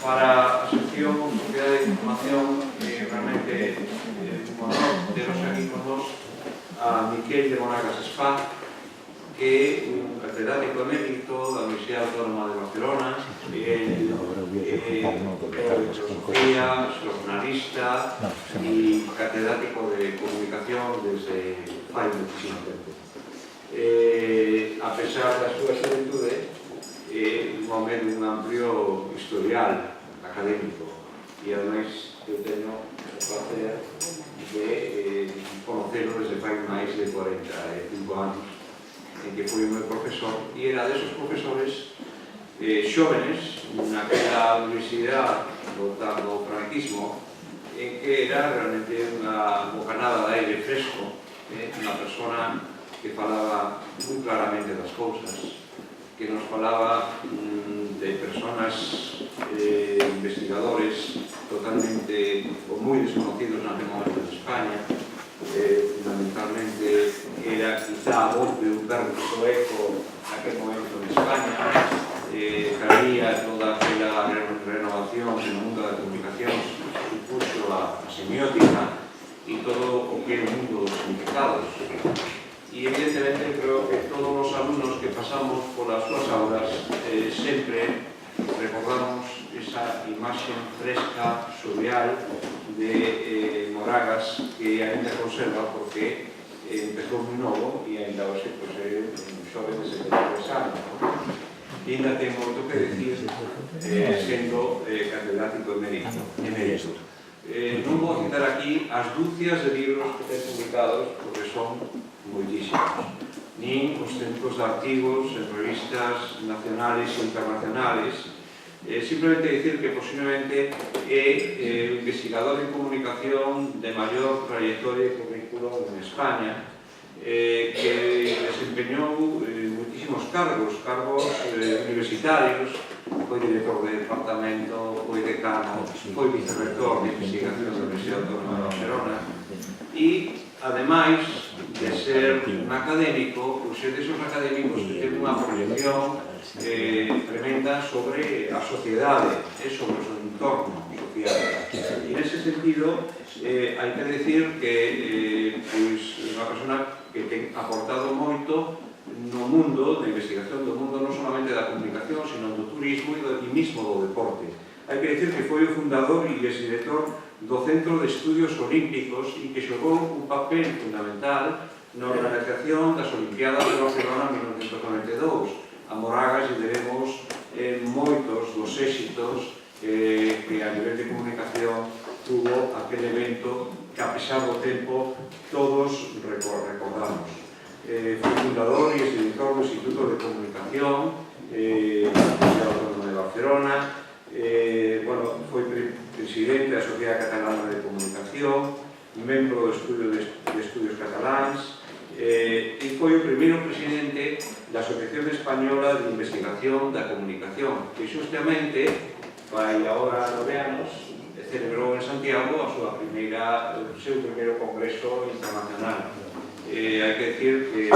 para a sección Sociedade de Información, realmente un honor teros aquí con nos a Miquel de Monagas Espá, que é un catedrático emérito da Universidade Autónoma de Barcelona, filosofía, jornalista e catedrático de comunicación desde fai muchísimo tempo. A pesar da súa xuventude, un home dun amplio historial académico e ademais eu teño o placer de conocelo desde fai máis de 45 anos en que foi o meu profesor e era desos profesores xóvenes naquela universidade do franquismo en que era realmente unha bocanada de aire fresco, unha persona que falaba moi claramente das cousas, que nos falaba de personas, investigadores totalmente ou moi desconocidos naquele momento en España. Fundamentalmente era quizá a voz de Humberto Eco naquele momento en España, traía toda aquela renovación no mundo da comunicación, supuxo a semiótica e todo o que é o mundo dos significados. E evidentemente creo que todos os alumnos que pasamos polas súas aulas sempre recordamos esa imaxe fresca, surreal de Moragas que ainda conserva porque empezou moi novo e ainda hoxe é un xoven de 73 anos. E ainda ten moito que decir sendo catedrático emérito. Non vou citar aquí as dúcias de libros que ten publicados porque son moitísimos, nin os centos de artigos en revistas nacionales e internacionales. Simplemente decir que posiblemente é o investigador en comunicación de maior trayectoria e currículum en España, que desempeñou moitísimos cargos universitarios, foi director de departamento, foi decano, foi vicerrector de investigación da Universidade Autónoma de Barcelona e, ademais de ser un académico, pois é desos académicos que ten unha proyección tremenda sobre a sociedade e sobre o seu entorno social. E nese sentido, hai que decir que é unha persona que ten aportado moito no mundo da investigación, do mundo non solamente da comunicación, sino do turismo e mismo do deporte. Hai que decir que foi o fundador e exdirector do Centro de Estudios Olímpicos e que xogou un papel fundamental na organización das Olimpiadas de Barcelona en 1992. A Moragas lle debemos moitos dos éxitos que a nivel de comunicación tuvo aquel evento que a pesar do tempo todos recordamos. Foi fundador e exdirector do Instituto de Comunicación da Universidade Autónoma de Barcelona, foi presidente da Sociedade Catalana de Comunicación, membro do Estudio de Estudios Cataláns e foi o primeiro presidente da Asociación Española de Investigación da Comunicación, que justamente vai agora 9 anos celebrou en Santiago o seu primeiro congreso internacional. Hai que decir que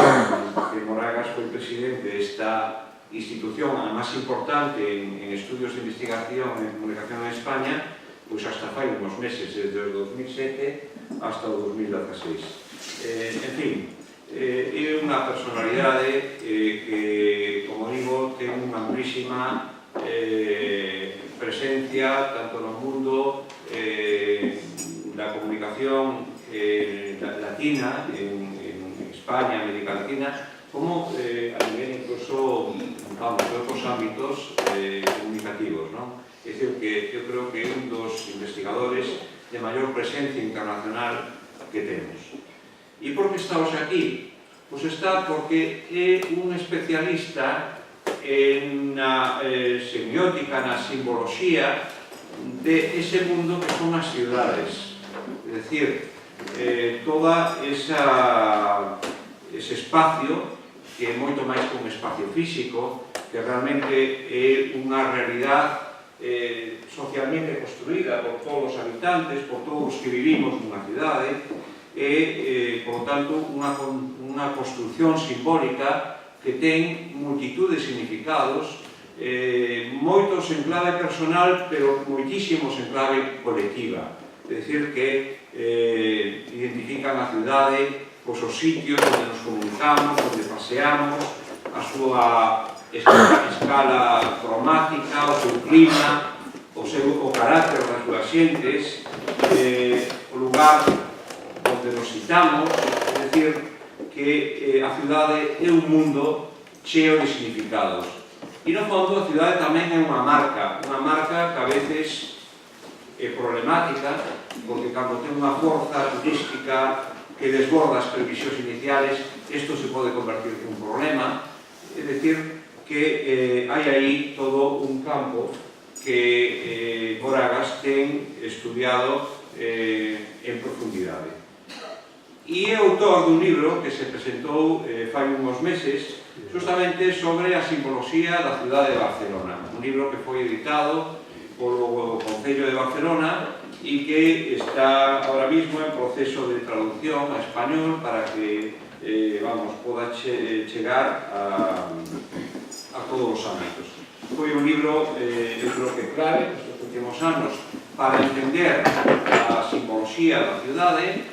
Moragas foi presidente desta institución, a máis importante en estudios de investigación en comunicación en España, pois hasta fai uns meses, desde o 2007 hasta o 2016. En fin, é unha personalidade que, como digo, ten unha amplísima presencia tanto no mundo da comunicación latina, en España, América Latina, como a nivel incluso, vamos, de outros ámbitos comunicativos, non? É dicir, que eu creo que é un dos investigadores de maior presencia internacional que temos. E por que está hoxe aquí? Pois está porque é un especialista na semiótica, na simboloxía de ese mundo que son as ciudades. É dicir, toda ese espacio que é moito máis que un espacio físico, que realmente é unha realidade socialmente construída por todos os habitantes, por todos os que vivimos nunha cidade, e, por tanto, unha construcción simbólica que ten multitud de significados moitos en clave personal, pero moitísimos en clave colectiva. É dicir, que identifican a cidade, os sitios onde nos comunicamos, onde paseamos, a súa escala cromática, o seu clima, o carácter das súas xentes, o lugar onde nos citamos. É dicir, que a cidade é un mundo cheo de significados. E, no fondo, a cidade tamén é unha marca que a veces é problemática, porque cando ten unha forza turística que desborda as previsións iniciales, isto se pode convertir en un problema. É dicir, que hai aí todo un campo que Moragas ten estudiado en profundidade. E é autor dun libro que se presentou fai uns meses, justamente sobre a simboloxía da cidade de Barcelona. Un libro que foi editado polo Concello de Barcelona e que está ahora mismo en proceso de traducción a español para que poda chegar a todos os ámbitos. Foi un libro, eu creo que clave nestes últimos anos para entender a simboloxía da cidade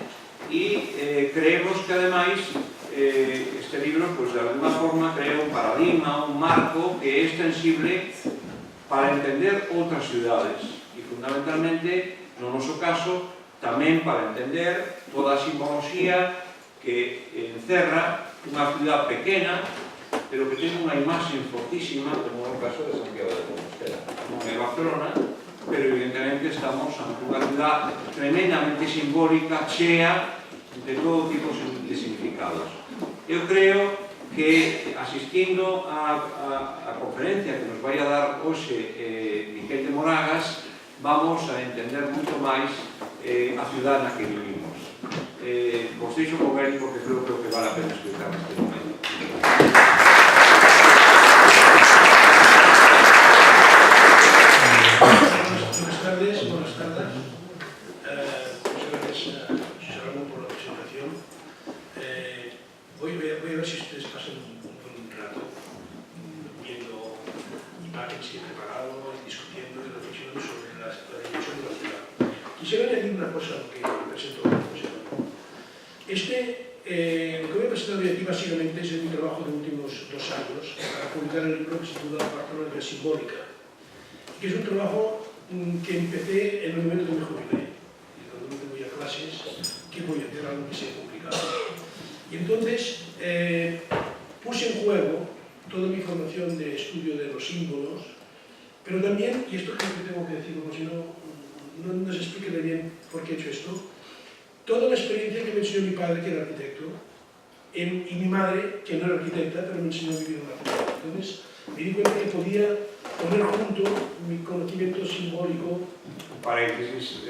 e creemos que, ademais, este libro, de alguna forma, crea un paradigma, un marco que é extensible para entender outras cidades e, fundamentalmente, no noso caso, tamén para entender toda a simboloxía que encerra unha cidade pequena, pero que ten unha imaxe fortísima, como é o caso de Santiago de Compostela. Non é Barcelona, pero evidentemente estamos ante unha cidade tremendamente simbólica, chea de todo tipo de significados. Eu creo que, asistindo á conferencia que nos vai a dar hoxe Miquel de Moragas, vamos a entender moito máis a cidade na que vivimos. Vos deixo con él porque creo que vale a pena explicar neste momento. Buenas tardes. Muchas gracias, José Ramón, por la presentación. Voy a ver si ustedes pasan un rato viendo imágenes que he preparado, discutiendo y reflexionando sobre la dimensión de la ciudad. Quisiera añadir una cosa a lo que presentó José Ramón. Lo que voy a presentar hoy aquí básicamente es mi trabajo de los últimos 2 años para publicar el libro que se titula Barcelona de la Simbólica, que es un trabajo que empecé en el momento que me jubilé. Y cuando me voy a clases, ¿qué voy a hacer? Algo que sea complicado. Y entonces puse en juego toda mi formación de estudio de los símbolos, pero también, y esto creo que tengo que decirlo, porque si no se explique bien por qué he hecho esto, toda la experiencia que me enseñó mi padre, que era arquitecto, y mi madre, que no era arquitecta, pero me enseñó a vivir en la ciudad. Entonces me di cuenta que podía poner junto mi conocimiento simbólico. Paréntesis,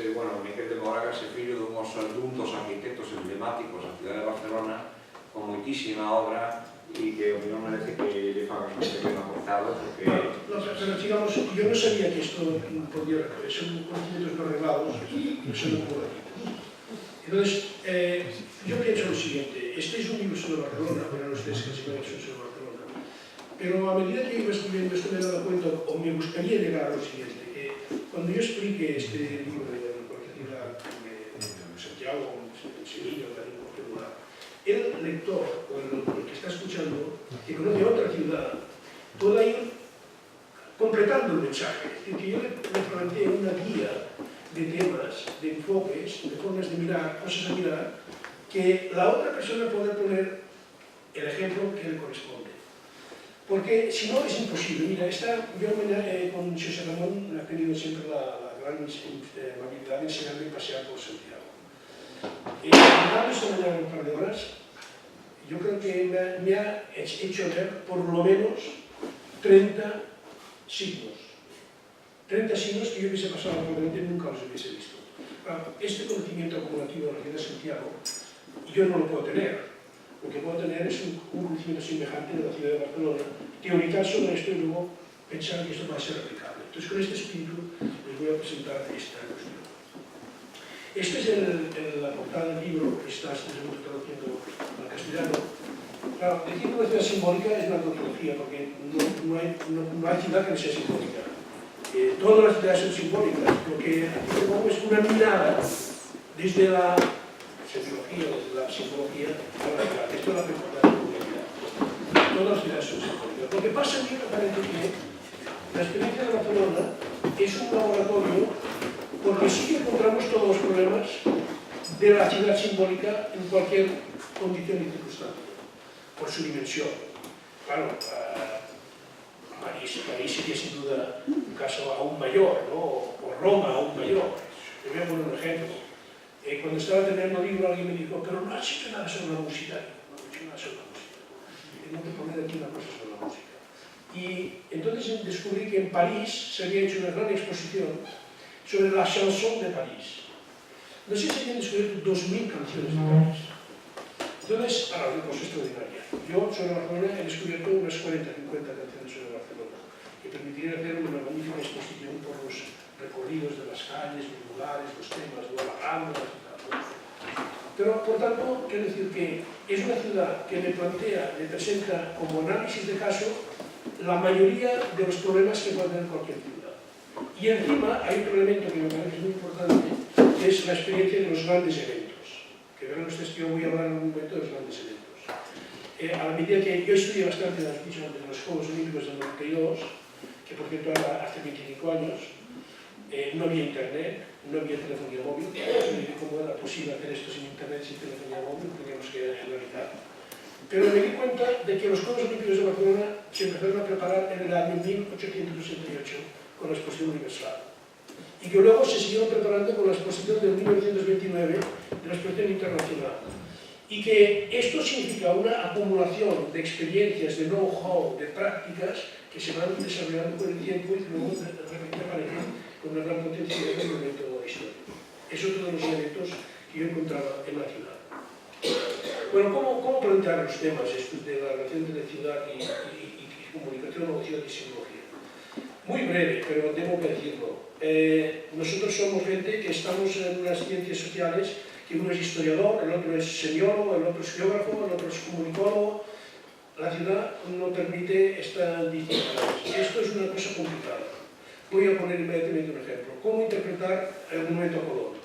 Miquel de Moragas é fillo dun dos arquitectos emblemáticos da cidade de Barcelona, con moitísima obra, e que o mellor merece que le fagas un pequeno aportado, porque... pero digamos, yo no sabía que esto podía recoger, son conocimientos no revelados, que son un poco aquí. Entonces, yo pienso lo siguiente, este es un libro sobre Barcelona, verán ustedes que se me ha hecho sobre Barcelona, pero a medida que iba escribiendo esto me he dado cuenta, o me gustaría llegar a lo siguiente, que cuando yo explique este libro de cualquier ciudad, de Santiago, de Sevilla, de cualquier lugar, el lector, o el que está escuchando, que conoce otra ciudad, pueda ir completando el mensaje. Es decir, que yo le planteé una guía de temas, de enfoques, de formas de mirar, cosas a mirar, que la otra persona pueda poner el ejemplo que le corresponde. Porque si no es imposible. Mira, yo con José Ramón he tenido siempre la gran amabilidad de enseñarme a pasear por Santiago. Mirando esta mañana un par de horas, yo creo que me ha hecho ver por lo menos 30 signos. 30 signos que yo hubiese pasado probablemente nunca los hubiese visto. Este conocimiento acumulativo de la ciudad de Santiago yo no lo puedo tener. Lo que puedo tener es un conocimiento semejante de la ciudad de Barcelona, teorizar sobre esto y luego pensar que esto va a ser aplicable. Entonces, con este espíritu les voy a presentar esta cuestión. Esta es la portada del libro que está traduciendo al castellano. Claro, decir una ciudad simbólica es una tautología, porque no hay ciudad que no sea simbólica. Todas las ciudades son simbólicas. Lo que aquí propongo es una mirada desde la semiología, desde la simbología, a la ciudad. Esto es la importancia de la ciudad. Todas las ciudades son simbólicas. Lo que pasa a mí me parece que la experiencia de Barcelona es un laboratorio porque sí que encontramos todos los problemas de la ciudad simbólica en cualquier condición y circunstancia, por su dimensión. Claro, París sería sin duda un caso aún mayor, ¿no? O Roma aún mayor. Te voy a poner un ejemplo. Cuando estaba terminando el libro, alguien me dijo, pero no has hecho nada sobre la música. No he hecho nada sobre la música. Tengo que poner aquí una cosa sobre la música. Y entonces descubrí que en París se había hecho una gran exposición sobre la chanson de París. No sé si habían descubierto 2000 canciones de París. Entonces, para una cosa extraordinaria. Yo sobre Barcelona he descubierto unas 40-50 canciones sobre Barcelona, que permitirían hacer una magnífica exposición por los recorridos de las calles, los lugares, los temas, de la Rambla y tal. Pero, por tanto, quiero decir que es una ciudad que me presenta como análisis de caso la mayoría de los problemas que puede tener cualquier ciudad. Y encima hay otro elemento que me parece muy importante, que es la experiencia de los grandes eventos. Que verán ustedes que yo voy a hablar en un momento de los grandes eventos. A la medida que yo estudié bastante, lo has dicho antes, de los Juegos Olímpicos del 92, que por cierto hace 25 años, no había internet, no había telefonía móvil. ¿Cómo era posible hacer esto sin internet, sin telefonía móvil? Teníamos que analizar. Pero me di cuenta de que los Juegos Olímpicos de Barcelona se empezaron a preparar en el año 1868 con la Exposición Universal. Y que luego se siguieron preparando con la exposición de 1929 de la Exposición Internacional. Y que esto significa una acumulación de experiencias, de know-how, de prácticas que se van desarrollando con el tiempo y que luego de repente aparecen con una gran potencialidad en el momento histórico. Eso son todos los elementos que yo encontraba en la ciudad. Bueno, ¿cómo plantear los temas estos de la relación de la ciudad y comunicación o ciudad y simbología? Muy breve, pero tengo que decirlo. Nosotros somos gente que estamos en unas ciencias sociales, que uno es historiador, el otro es semiólogo, el otro es geógrafo, el otro es comunicólogo. La ciudad no permite estas disciplinas. Esto es una cosa complicada. Voy a poner inmediatamente un ejemplo. ¿Cómo interpretar el monumento a Colón?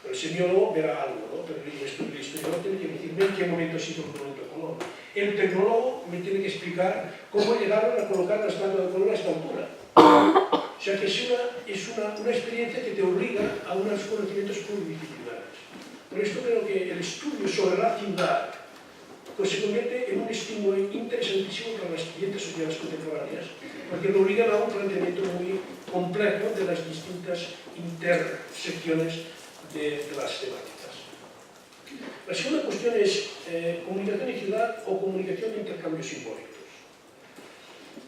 El semiólogo verá algo, ¿no? Pero el historiador tiene que decirme en qué momento ha sido el monumento a Colón. El tecnólogo me tiene que explicar cómo llegaron a colocar la estatua de Colón a esta altura. O sea que es una experiencia que te obliga a unos conocimientos pluridisciplinares. Por esto creo que el estudio sobre la ciudad pues se convierte en un estímulo interesantísimo para las siguientes sociedades contemporáneas, porque lo obligan a un planteamiento muy complejo de las distintas intersecciones de las temáticas. La segunda cuestión es comunicación y ciudad o comunicación de intercambios simbólicos.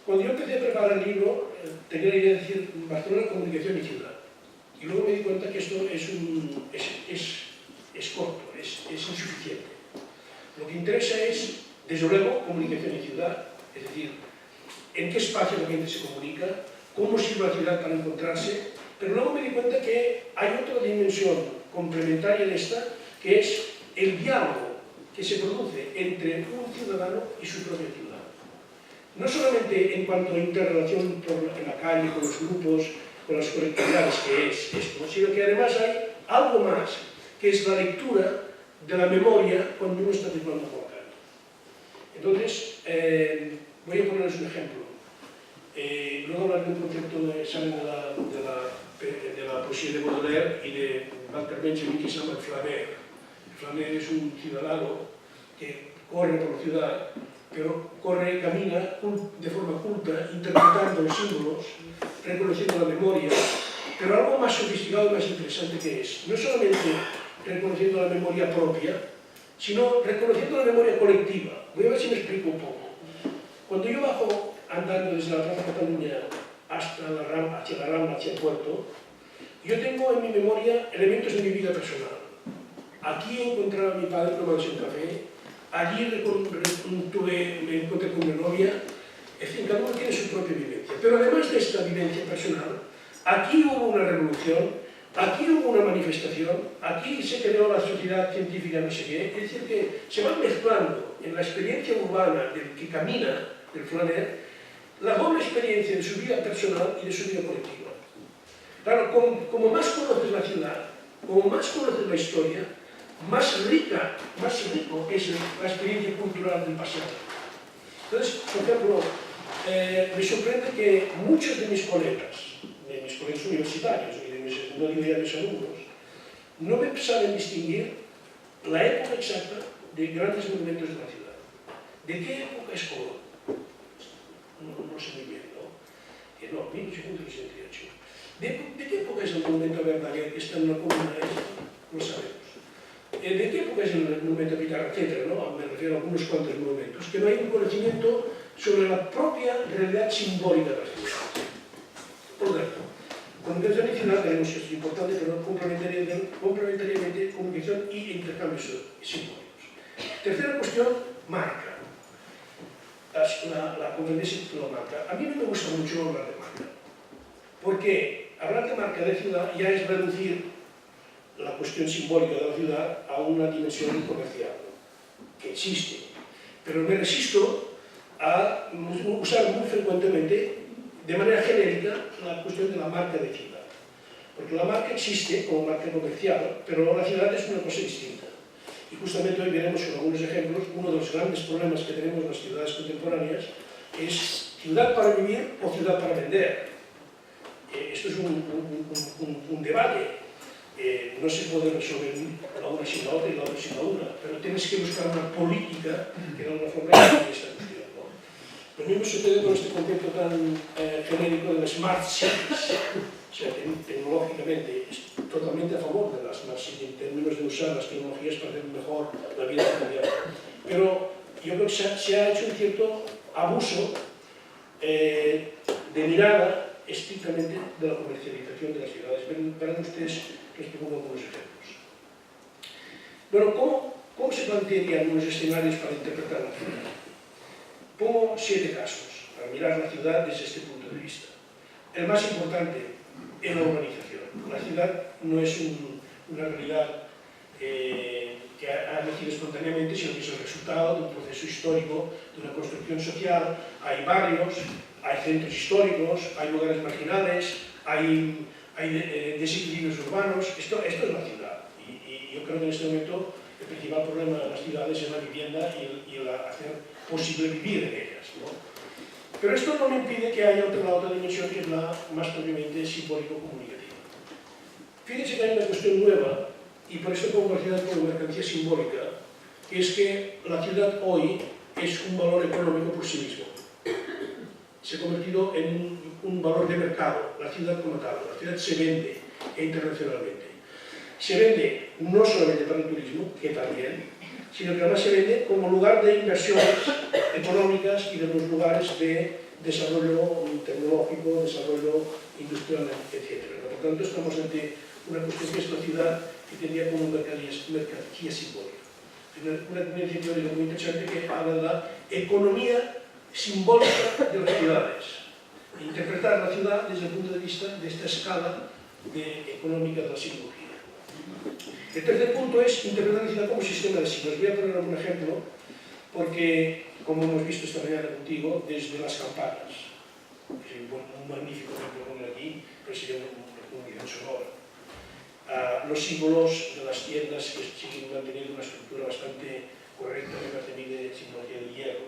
Cuando yo empecé a preparar el libro, tenía la idea de decir Barcelona, comunicación y ciudad. Y luego me di cuenta que esto es corto, es insuficiente. Lo que interesa es, desde luego, comunicación y ciudad, es decir, en qué espacio la gente se comunica, cómo sirve la ciudad para encontrarse, pero luego me di cuenta que hay otra dimensión complementaria de esta, que es el diálogo que se produce entre un ciudadano y su propia ciudad. No solamente en cuanto a interrelación en la calle, con los grupos, con las colectividades, que es esto, sino que además hay algo más, que es la lectura de la memoria cuando uno está circulando por la calle. Entonces, voy a ponerles un ejemplo. Luego hablaré de un concepto que sale de la poesía de Baudelaire y de Walter Benjamin, que se llama el flamer. El flamer es un ciudadano que corre por la ciudad, pero camina de forma culta, interpretando los símbolos, reconociendo la memoria, pero algo más sofisticado y más interesante que es, no solamente reconociendo la memoria propia, sino reconociendo la memoria colectiva. Voy a ver si me explico un poco. Cuando yo bajo andando desde la Plaza Cataluña hacia la Rambla, hacia el puerto, yo tengo en mi memoria elementos de mi vida personal. Aquí encontraba a mi padre tomándose un café, allí me encontré con mi novia, en fin, cada uno tiene su propia vivencia. Pero además de esta vivencia personal, aquí hubo una revolución, aquí hubo una manifestación, aquí se creó la sociedad científica no sé qué, es decir, que se van mezclando en la experiencia urbana del que camina, del flaner, la doble experiencia de su vida personal y de su vida colectiva. Claro, como más conoces la ciudad, como más conoces la historia, más rico es la experiencia cultural del pasado. Entonces, por ejemplo, me sorprende que muchos de mis colegas universitarios y de mis alumnos, no me saben distinguir la época exacta de grandes monumentos de la ciudad. ¿De qué época es Colón? No sé muy bien, ¿no? 1868. ¿De qué época es el monumento a Verdaguer, que está en la comuna esta? No sabemos. ¿De qué época es el monumento a Pitarra, etcétera, ¿no? Me refiero a algunos cuantos monumentos, que no hay un conocimiento sobre la propia realidad simbólica de la ciudad. Por lo tanto, comunicación adicional tenemos que es importante, pero complementariamente comunicación y intercambios simbólicos. Tercera cuestión, marca. La competencia de la marca. A mí no me gusta mucho hablar de marca, porque hablar de marca de ciudad ya es reducir la cuestión simbólica de la ciudad a una dimensión comercial, que existe. Pero me resisto a usar muy frecuentemente, de manera genérica, la cuestión de la marca de ciudad. Porque la marca existe como marca comercial, pero la ciudad es una cosa distinta. Y justamente hoy veremos con algunos ejemplos, uno de los grandes problemas que tenemos en las ciudades contemporáneas es ciudad para vivir o ciudad para vender. Esto es un debate. No se puede resolver la una sin la otra y la otra sin la una, pero tienes que buscar una política que de alguna forma resuelva esta cuestión, ¿no? Lo mismo sucede con este concepto tan genérico de las smart cities. O sea, tecnológicamente es totalmente a favor de las smart cities en términos de usar las tecnologías para hacer mejor la vida cotidiana. Pero yo creo que se ha hecho un cierto abuso de mirada estrictamente de la comercialización de las ciudades. Verán ustedes que les pongo algunos ejemplos. Bueno, ¿cómo se plantearían unos escenarios para interpretar la ciudad? Pongo 7 casos para mirar la ciudad desde este punto de vista. El más importante es la urbanización. La ciudad no es una realidad que ha nacido espontáneamente, sino que es el resultado de un proceso histórico, de una construcción social. Hay barrios, hay centros históricos, hay lugares marginales, hay desequilibrios urbanos. Esto es la ciudad. Y yo creo que en este momento el principal problema de las ciudades es la vivienda y el hacer posible vivir en ellas, ¿no? Pero esto no me impide que haya la otra dimensión, que es la más propiamente simbólico-comunicativa. Fíjense que hay una cuestión nueva, y por eso pongo la ciudad como mercancía simbólica, que es que la ciudad hoy es un valor económico por sí mismo. Se ha convertido en un valor de mercado, la ciudad como tal. La ciudad se vende internacionalmente. Se vende no solamente para el turismo, que también, sino que además se vende como lugar de inversiones económicas y de los lugares de desarrollo tecnológico, desarrollo industrial, etc. Por tanto, estamos ante una cuestión que es la ciudad que tendría como mercancía simbólica. Una tendencia teórica muy interesante que habla de la economía simbólica de las ciudades. Interpretar la ciudad desde el punto de vista de esta escala económica de la simbología. El tercer punto es interpretar la ciudad como sistema de signos. Voy a poner algún ejemplo, porque, como hemos visto esta mañana contigo, desde las campanas, que es un magnífico ejemplo poner aquí, pero sería una comunicación sonora. Los símbolos de las tiendas que siguen manteniendo una estructura bastante correcta, además de simbología del hierro,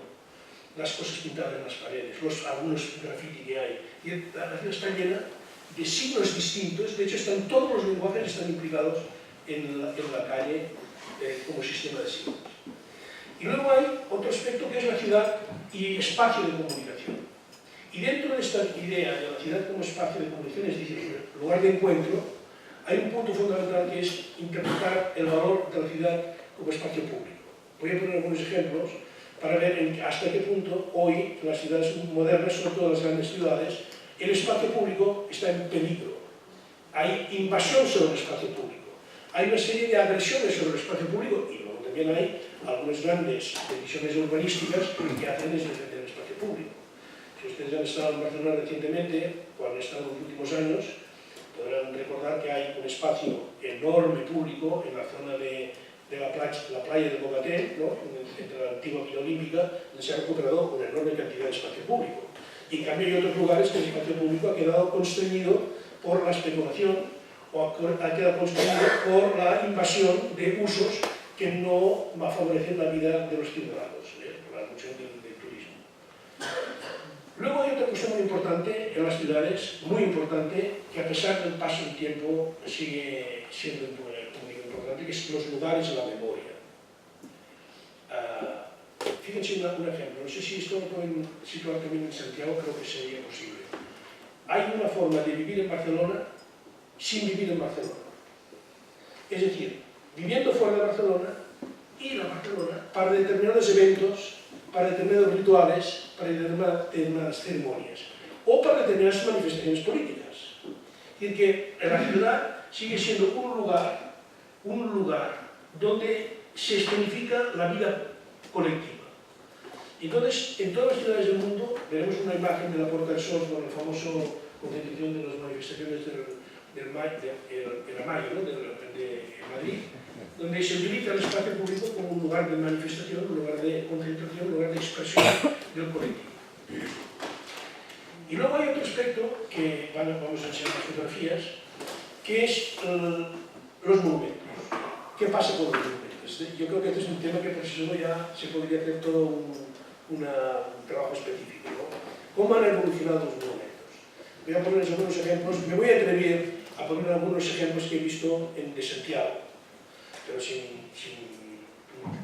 las cosas pintadas en las paredes, algunos graffiti que hay. Y la ciudad está llena de signos distintos, de hecho todos los lenguajes están implicados en la calle como sistema de signos. Y luego hay otro aspecto que es la ciudad y espacio de comunicación. Y dentro de esta idea de la ciudad como espacio de comunicación, es decir, lugar de encuentro, hay un punto fundamental que es interpretar el valor de la ciudad como espacio público. Voy a poner algunos ejemplos para ver hasta qué punto hoy, en las ciudades modernas, sobre todo las grandes ciudades, el espacio público está en peligro. Hay invasión sobre el espacio público. Hay una serie de agresiones sobre el espacio público y luego también hay algunas grandes decisiones urbanísticas que hacen desde el espacio público. Si ustedes han estado en Barcelona recientemente, o han estado en los últimos años, Podrán recordar que hay un espacio enorme público en la zona de la playa de Bogaté, ¿no? Entre la antigua Villa Olímpica, donde se ha recuperado una enorme cantidad de espacio público. Y en cambio hay otros lugares que el espacio público ha quedado constreñido por la especulación o ha quedado constreñido por la invasión de usos que no va a favorecer la vida de los ciudadanos, por la función del turismo. Luego hay otra cuestión muy importante en las ciudades, muy importante, que a pesar del paso del tiempo sigue siendo muy importante, que es los lugares de la memoria. Fíjense un ejemplo, no sé si esto lo pueden situar también en Santiago, creo que sería posible. Hay una forma de vivir en Barcelona sin vivir en Barcelona. Es decir, viviendo fuera de Barcelona, ir a Barcelona para determinados eventos, para determinados rituales, para determinadas ceremonias, o para determinadas manifestaciones políticas. Es decir, que la ciudad sigue siendo un lugar donde se escenifica la vida colectiva. Entonces, en todas las ciudades del mundo veremos una imagen de la Puerta del Sol con el famoso concentración de las manifestaciones de mayo, ¿no? de Madrid, donde se utiliza el espacio público como un lugar de manifestación, un lugar de concentración, un lugar de expresión del colectivo. Y luego hay otro aspecto que vamos a enseñar las fotografías, que es los monumentos. ¿Qué pasa con los monumentos? Yo creo que este es un tema que por sí solo ya se podría hacer todo un trabajo específico, ¿no? ¿Cómo han evolucionado los monumentos? Voy a ponerles algunos ejemplos, me voy a atrever a poner algunos ejemplos que he visto de Santiago, pero sin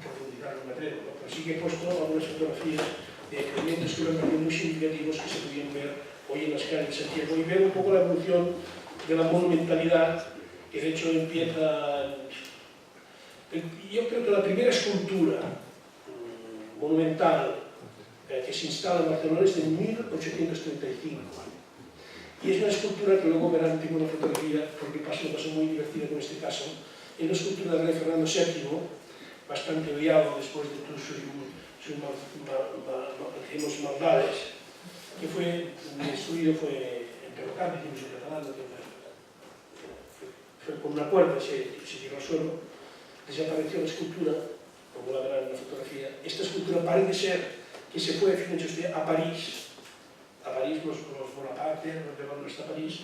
profundizar en material, ¿no? Pero sí que he puesto algunas fotografías de elementos que me parecen muy significativos que se podían ver hoy en las calles de Santiago y ver un poco la evolución de la monumentalidad, que de hecho empieza... Yo creo que la primera escultura monumental que se instala en Barcelona es de 1835. Y es una escultura que luego verán, tengo una fotografía, porque pasó muy divertida con este caso, es una escultura del rey Fernando VII, bastante odiado después de todas sus maldades, que fue destruido, fue enterrado, decimos en catalán, fue con una cuerda, se tiró al suelo, desapareció la escultura, como la verán en la fotografía. Esta escultura parece ser que se fue, fíjense usted, a París, los Bonaparte, los llevaron hasta París,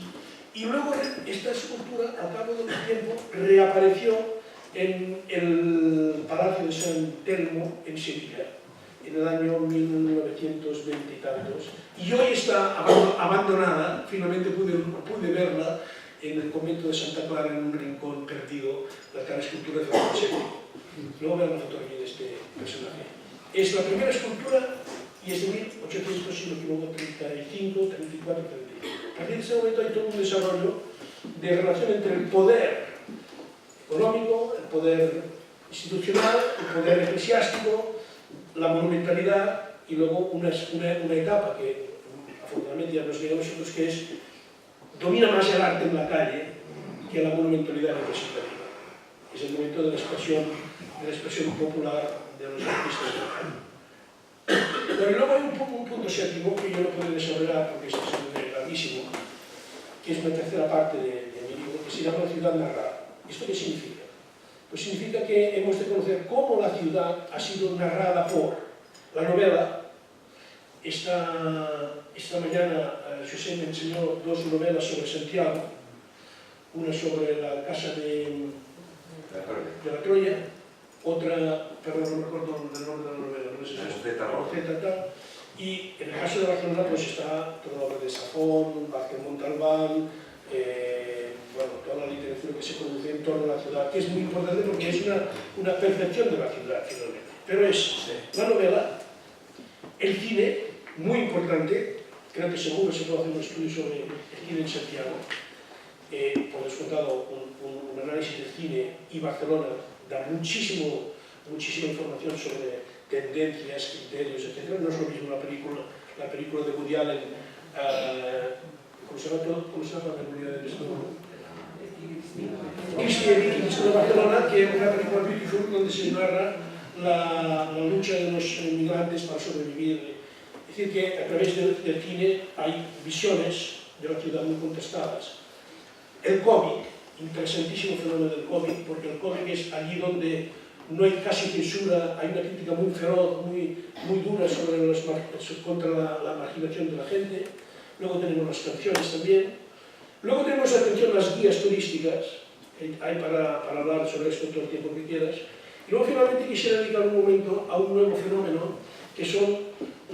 y luego esta escultura, al cabo del tiempo, reapareció en el Palacio de San Telmo, en Sevilla, en el año 1920 y tantos, y hoy está abandonada, finalmente pude verla en el convento de Santa Clara, en un rincón perdido, la tal escultura de Fernando VII. Luego vean la fotografía de este personaje. Es la primera escultura y es de 1800, si no me equivoco, 35, 34, 35. A partir de ese momento hay todo un desarrollo de relación entre el poder económico, el poder institucional, el poder eclesiástico, la monumentalidad y luego una etapa que afortunadamente ya nos llega a nosotros, que es domina más el arte en la calle que la monumentalidad representativa. Es el momento de la expresión popular de los artistas de la calle. Pero luego hay un punto séptimo que yo no puedo desarrollar porque es larguísimo, que es una tercera parte de mi libro, que se llama Ciudad Narrada. ¿Esto qué significa? Pues significa que hemos de conocer cómo la ciudad ha sido narrada por la novela. Esta mañana José me enseñó dos novelas sobre Santiago, una sobre la casa de la Troya, otra, perdón, no me acuerdo del nombre de la novela, no sé si es tal. Y en el caso de Barcelona pues está toda la obra de Safón, Vázquez Montalbán, bueno, toda la literatura que se produce en torno a la ciudad, que es muy importante porque es una percepción de la ciudad finalmente. Pero es la novela, el cine, muy importante, creo que seguro se puede hacer un estudio sobre el cine en Santiago, por descontado un análisis del cine, y Barcelona da muchísima información sobre tendencias, criterios, etc. No es lo mismo la película de Woody Allen, ¿cómo se llama la película de esto? Christie de Barcelona, que es una película Beautiful donde se narra la lucha de los inmigrantes para sobrevivir. Es decir, que a través del cine hay visiones de la ciudad muy contestadas. El COVID, interesantísimo fenómeno del COVID, porque el COVID es allí donde no hay casi censura, hay una crítica muy feroz, muy dura contra la marginación de la gente. Luego tenemos las canciones también. Luego tenemos, atención, las guías turísticas, hay para hablar sobre esto todo el tiempo que quieras. Y luego finalmente quisiera dedicar un momento a un nuevo fenómeno, que son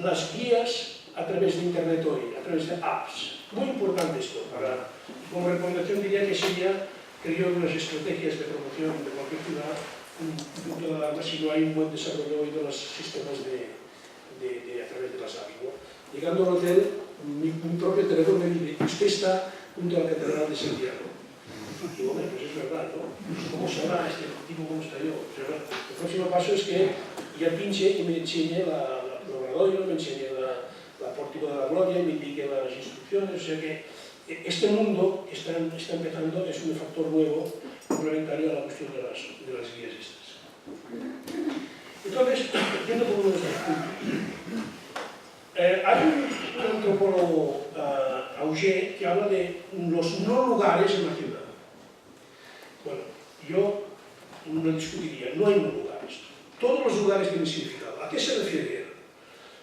las guías a través de Internet hoy, a través de apps. Muy importante esto. Como recomendación diría que sería, creo, unas estrategias de promoción de cualquier ciudad, si no hay un buen desarrollo hoy de los sistemas a través de las apps, ¿no? Llegando al hotel, mi propio teléfono me dice: usted está junto a la Catedral de Santiago. Y digo, bueno, pues es verdad, ¿no? ¿Cómo sabrá este tipo cómo está yo? O sea, el próximo paso es que ya pinche y me enseñe el obradoiro, me enseñe la pórtico de la gloria, me indique las instrucciones. O sea que este mundo que está empezando es un factor nuevo complementario a la cuestión de las guías estas. Entonces, yendo por uno de estos puntos. Hay un antropólogo, Auger, que habla de los no lugares en la ciudad. Bueno, yo no discutiría, no hay no lugares. Todos los lugares tienen significado. ¿A qué se refiere él?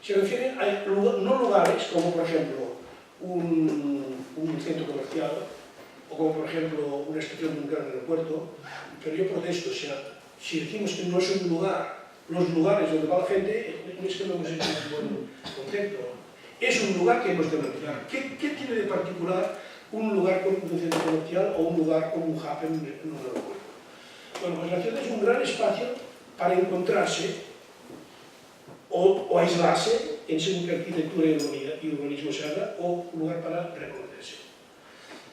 Se refiere a no lugares como, por ejemplo, un centro comercial, o como, por ejemplo, una estación de un gran aeropuerto. Pero yo protesto, o sea, si decimos que no es un lugar, los lugares donde va la gente, es que no hemos hecho un buen concepto. Es un lugar que hemos de analizar. ¿Qué tiene de particular un lugar como un centro comercial o un lugar como un hub en un aeropuerto? Bueno, pues la ciudad es un gran espacio para encontrarse o aislarse en según qué arquitectura y urbanismo se haga, o un lugar para reconocerse.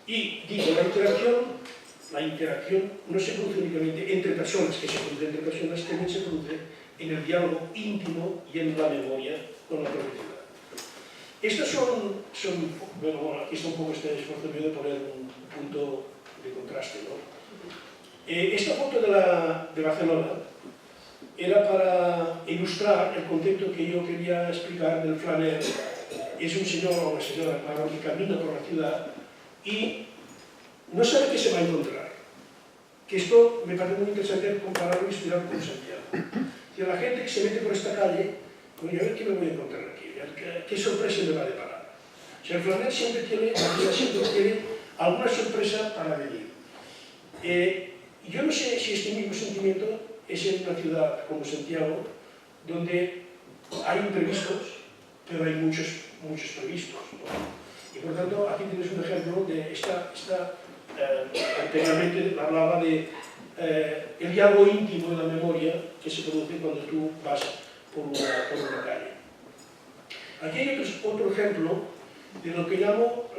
Y digo, la interacción no se produce únicamente entre personas, que se produce entre personas, también se produce en el diálogo íntimo y en la memoria con la propia ciudad. Estas son bueno, aquí está un poco este esfuerzo mío de poner un punto de contraste, ¿no? Esta foto de Barcelona era para ilustrar el concepto que yo quería explicar del flaner. Es un señor o una señora, claro, que camina por la ciudad y no sabe qué se va a encontrar. Que esto me parece muy interesante compararlo y estudiarlo con Santiago. Y la gente que se mete por esta calle, pues a ver qué me voy a encontrar aquí, qué sorpresa me va a deparar. O sea, el flaner siempre tiene alguna sorpresa para venir. Yo no sé si este mismo sentimiento es en una ciudad como Santiago, donde hay imprevistos, pero hay muchos previstos, ¿no? Y por tanto, aquí tienes un ejemplo de anteriormente hablaba de el diálogo íntimo de la memoria que se produce cuando tú vas por una calle. Aquí hay otro ejemplo de lo que llamo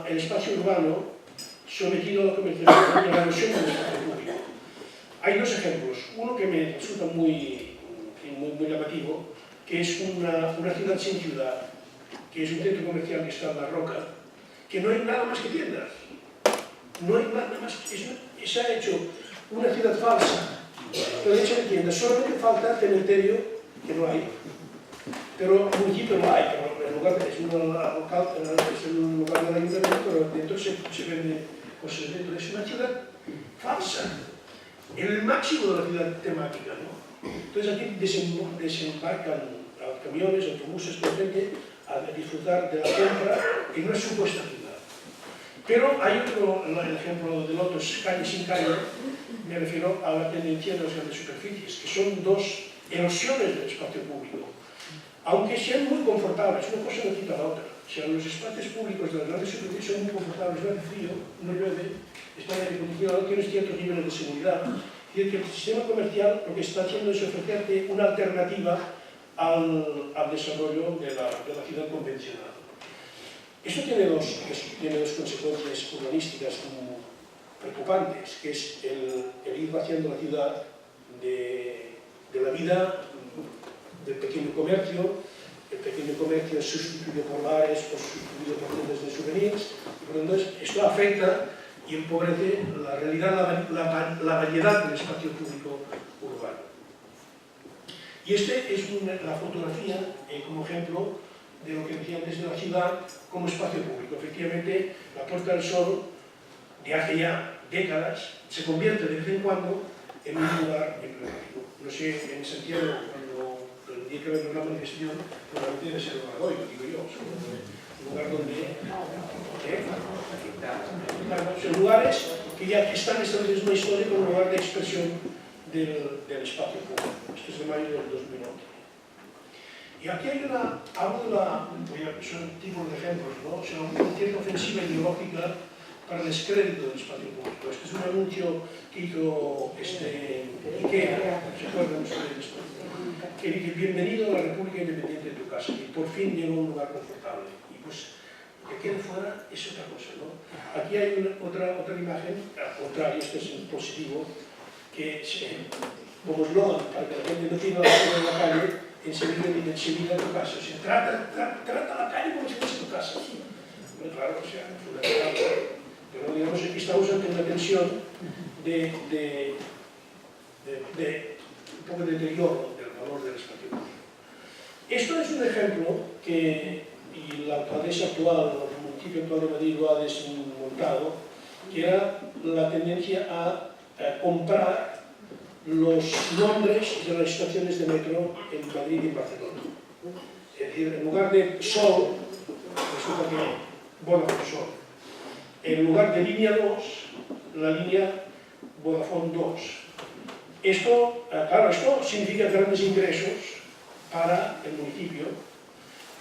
el espacio urbano sometido a la comercialización y a la erosión del espacio público. Hay dos ejemplos. Uno que me resulta muy llamativo, que es una ciudad sin ciudad, que es un centro comercial que está en la roca, que no hay nada más que tiendas. No hay nada más. Se ha hecho una ciudad falsa, pero hecha de tiendas. Solamente falta cementerio, que no hay. Pero municipio no hay. En lugar es un lugar del ayuntamiento, pero dentro se vende cosas dentro. Es una ciudad falsa. El máximo de la ciudad temática, ¿no? Entonces aquí desembarcan camiones, autobuses, con gente a disfrutar de la compra en una supuesta ciudad. Pero hay otro, el ejemplo del otro es calle sin calle, me refiero a la tendencia de las grandes superficies, que son dos erosiones del espacio público. Aunque sean muy confortables, una cosa no quita la otra. O sea, los espacios públicos de las grandes superficies son muy confortables, no hace frío, no llueve, están aire acondicionado, tienes ciertos niveles de seguridad. Es decir, que el sistema comercial lo que está haciendo es ofrecerte una alternativa al desarrollo de la ciudad convencional. Esto tiene dos consecuencias urbanísticas preocupantes, que es el ir vaciando la ciudad de la vida del pequeño comercio. El pequeño comercio es sustituido por bares o sustituido por tiendas de souvenirs, y por lo tanto esto afecta y empobrece la realidad, la variedad del espacio público urbano. Y este es la fotografía como ejemplo de lo que decía antes de la ciudad como espacio público. Efectivamente, la Puerta del Sol de hace ya décadas, se convierte de vez en cuando en un lugar emblemático. No sé, en Santiago, cuando tendría que haber una manifestación, probablemente debe ser un Arroyo, digo yo, un lugar donde... Son lugares que ya están establecidos en una historia como lugar de expresión del espacio público. Esto es de mayo del 2011. Y aquí hay son tipos de ejemplos, ¿no? O sea, una cierta ofensiva ideológica para el descrédito del espacio público. Este es un anuncio que hizo IKEA, ¿se acuerdan ustedes de esto? Que dice, bienvenido a la República Independiente de tu casa, y por fin llegó a un lugar confortable. Y pues, que quede fuera es otra cosa, ¿no? Aquí hay otra imagen, al contrario, este es un positivo, que como eslogan, para que la gente no tiene la fuera de la calle, enseguida tu casa. O sea, trata la calle como si fuese tu casa. Bueno, claro, o sea, fundamental. Pero digamos, aquí estamos ante una tensión de un poco de deterioro del valor del espacio público. Esto es un ejemplo que, y la alcaldesa actual, el municipio actual de Madrid lo ha desmontado, que era la tendencia a comprar los nombres de las estaciones de metro en Madrid y en Barcelona. Es decir, en lugar de Sol, resulta que Vodafone Sol. En lugar de línea 2, la línea Vodafone 2. Esto, claro, esto significa grandes ingresos para el municipio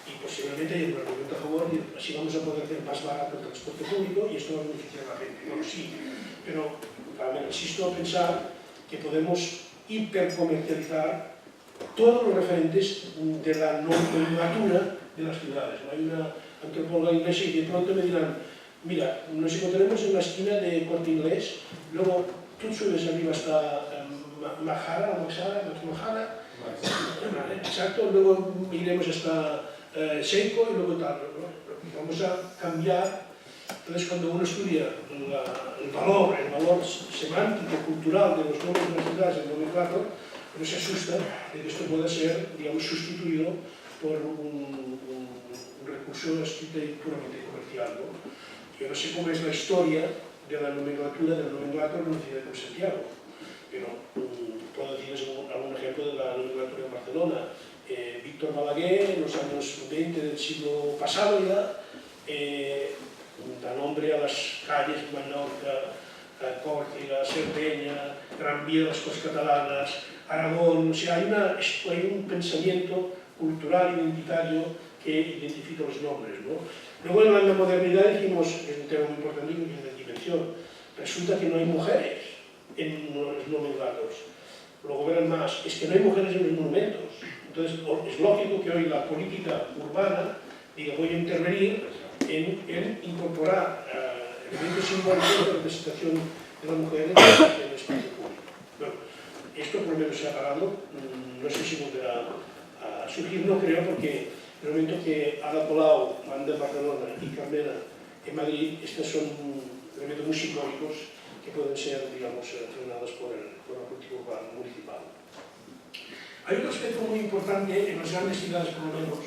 y posiblemente hay un argumento a favor y así vamos a poder hacer más barato el transporte público y esto va a beneficiar a la gente. Bueno, sí, pero también insisto a pensar que podemos hipercomercializar todos los referentes de la nomenclatura de las ciudades. ¿No? Hay una antropóloga inglesa y de pronto me dirán, mira, nos encontraremos en la esquina de Corte Inglés, luego tú subes arriba hasta Majara, exacto, luego iremos hasta Seiko y luego tal, ¿no? Vamos a cambiar. Entonces, cuando uno estudia el valor semántico, cultural de los nombres de las ciudades, el nomenclator, uno se asusta de que esto pueda ser, digamos, sustituido por un recurso estricto y puramente comercial, ¿no? Yo no sé cómo es la historia de la nomenclatura del nomenclator en una ciudad como Santiago, pero puedo decirles algún ejemplo de la nomenclatura en Barcelona. Víctor Balaguer, en los años 20 del siglo pasado ya, da nombre a las calles Mallorca, Córcega, Cerdeña, Gran Vía de las Corts Catalanas, Aragón. O sea, hay un pensamiento cultural identitario que identifica los nombres, ¿no? Luego en la modernidad dijimos, es un tema muy importante que es de dimensión, resulta que no hay mujeres en los nomenclatos. Luego verán más, es que no hay mujeres en los monumentos. Entonces es lógico que hoy la política urbana diga voy a intervenir en incorporar elementos simbólicos de representación de la mujer en el espacio público. Bueno, esto por lo menos se ha parado, no sé si volverá a surgir, no creo, porque en el momento que Ada Colau manda en Barcelona y Carmena en Madrid, estos son elementos muy simbólicos que pueden ser, digamos, frenados por la política urbana municipal. Hay un aspecto muy importante en las grandes ciudades, por lo menos,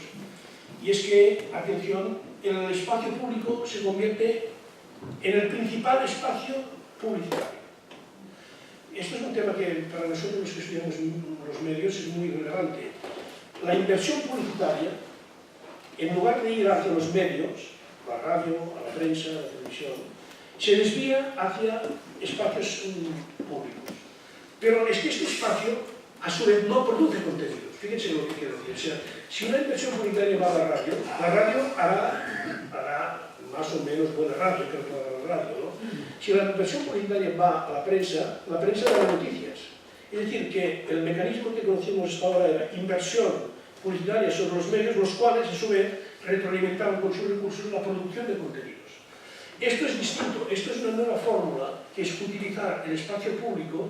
y es que, atención, el espacio público se convierte en el principal espacio publicitario. Esto es un tema que para nosotros los que estudiamos los medios es muy relevante. La inversión publicitaria, en lugar de ir hacia los medios, la radio, a la prensa, a la televisión, se desvía hacia espacios públicos. Pero es que este espacio, a su vez, no produce contenidos. Fíjense lo que quiero decir. O sea, si una inversión publicitaria va a la radio hará más o menos buena radio, creo que va a la radio, ¿no? Si la inversión publicitaria va a la prensa da noticias. Es decir, que el mecanismo que conocimos hasta ahora era inversión publicitaria sobre los medios, los cuales, a su vez, retroalimentaban con sus recursos la producción de contenidos. Esto es distinto, esto es una nueva fórmula, que es utilizar el espacio público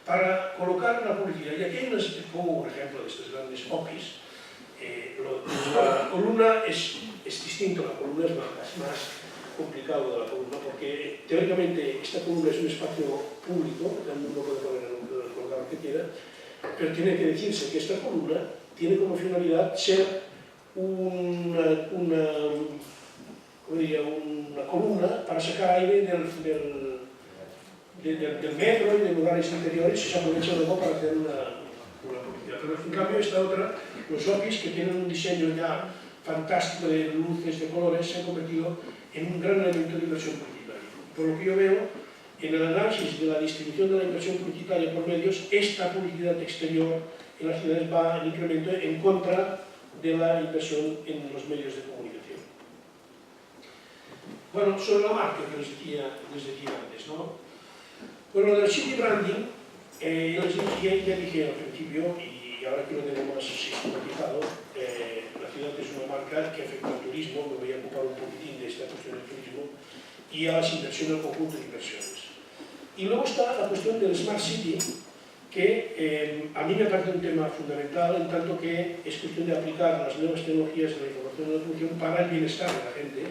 para colocar una publicidad. Y aquí hay un ejemplo de estos grandes office. La columna es distinto, la columna es más complicado de la columna, porque teóricamente esta columna es un espacio público, uno puede poner el colgar que quiera, pero tiene que decirse que esta columna tiene como finalidad ser ¿cómo una columna para sacar aire del metro y de lugares interiores y se aprovecha luego para hacer una publicidad. Pero en cambio esta otra, los Opis, que tienen un diseño ya fantástico de luces, de colores, se han convertido en un gran elemento de inversión publicitaria. Por lo que yo veo, en el análisis de la distribución de la inversión publicitaria por medios, esta publicidad exterior en las ciudades va en incremento en contra de la inversión en los medios de comunicación. Bueno, sobre la marca que les decía antes, ¿no? Bueno, del city branding, ya dije al principio, y ahora que lo tengo más sistematizado, la ciudad es una marca que afecta al turismo, me voy a ocupar un poquitín de esta cuestión del turismo, y a las inversiones, al conjunto de inversiones. Y luego está la cuestión del Smart City, que a mí me parece un tema fundamental, en tanto que es cuestión de aplicar las nuevas tecnologías de la información y la producción para el bienestar de la gente,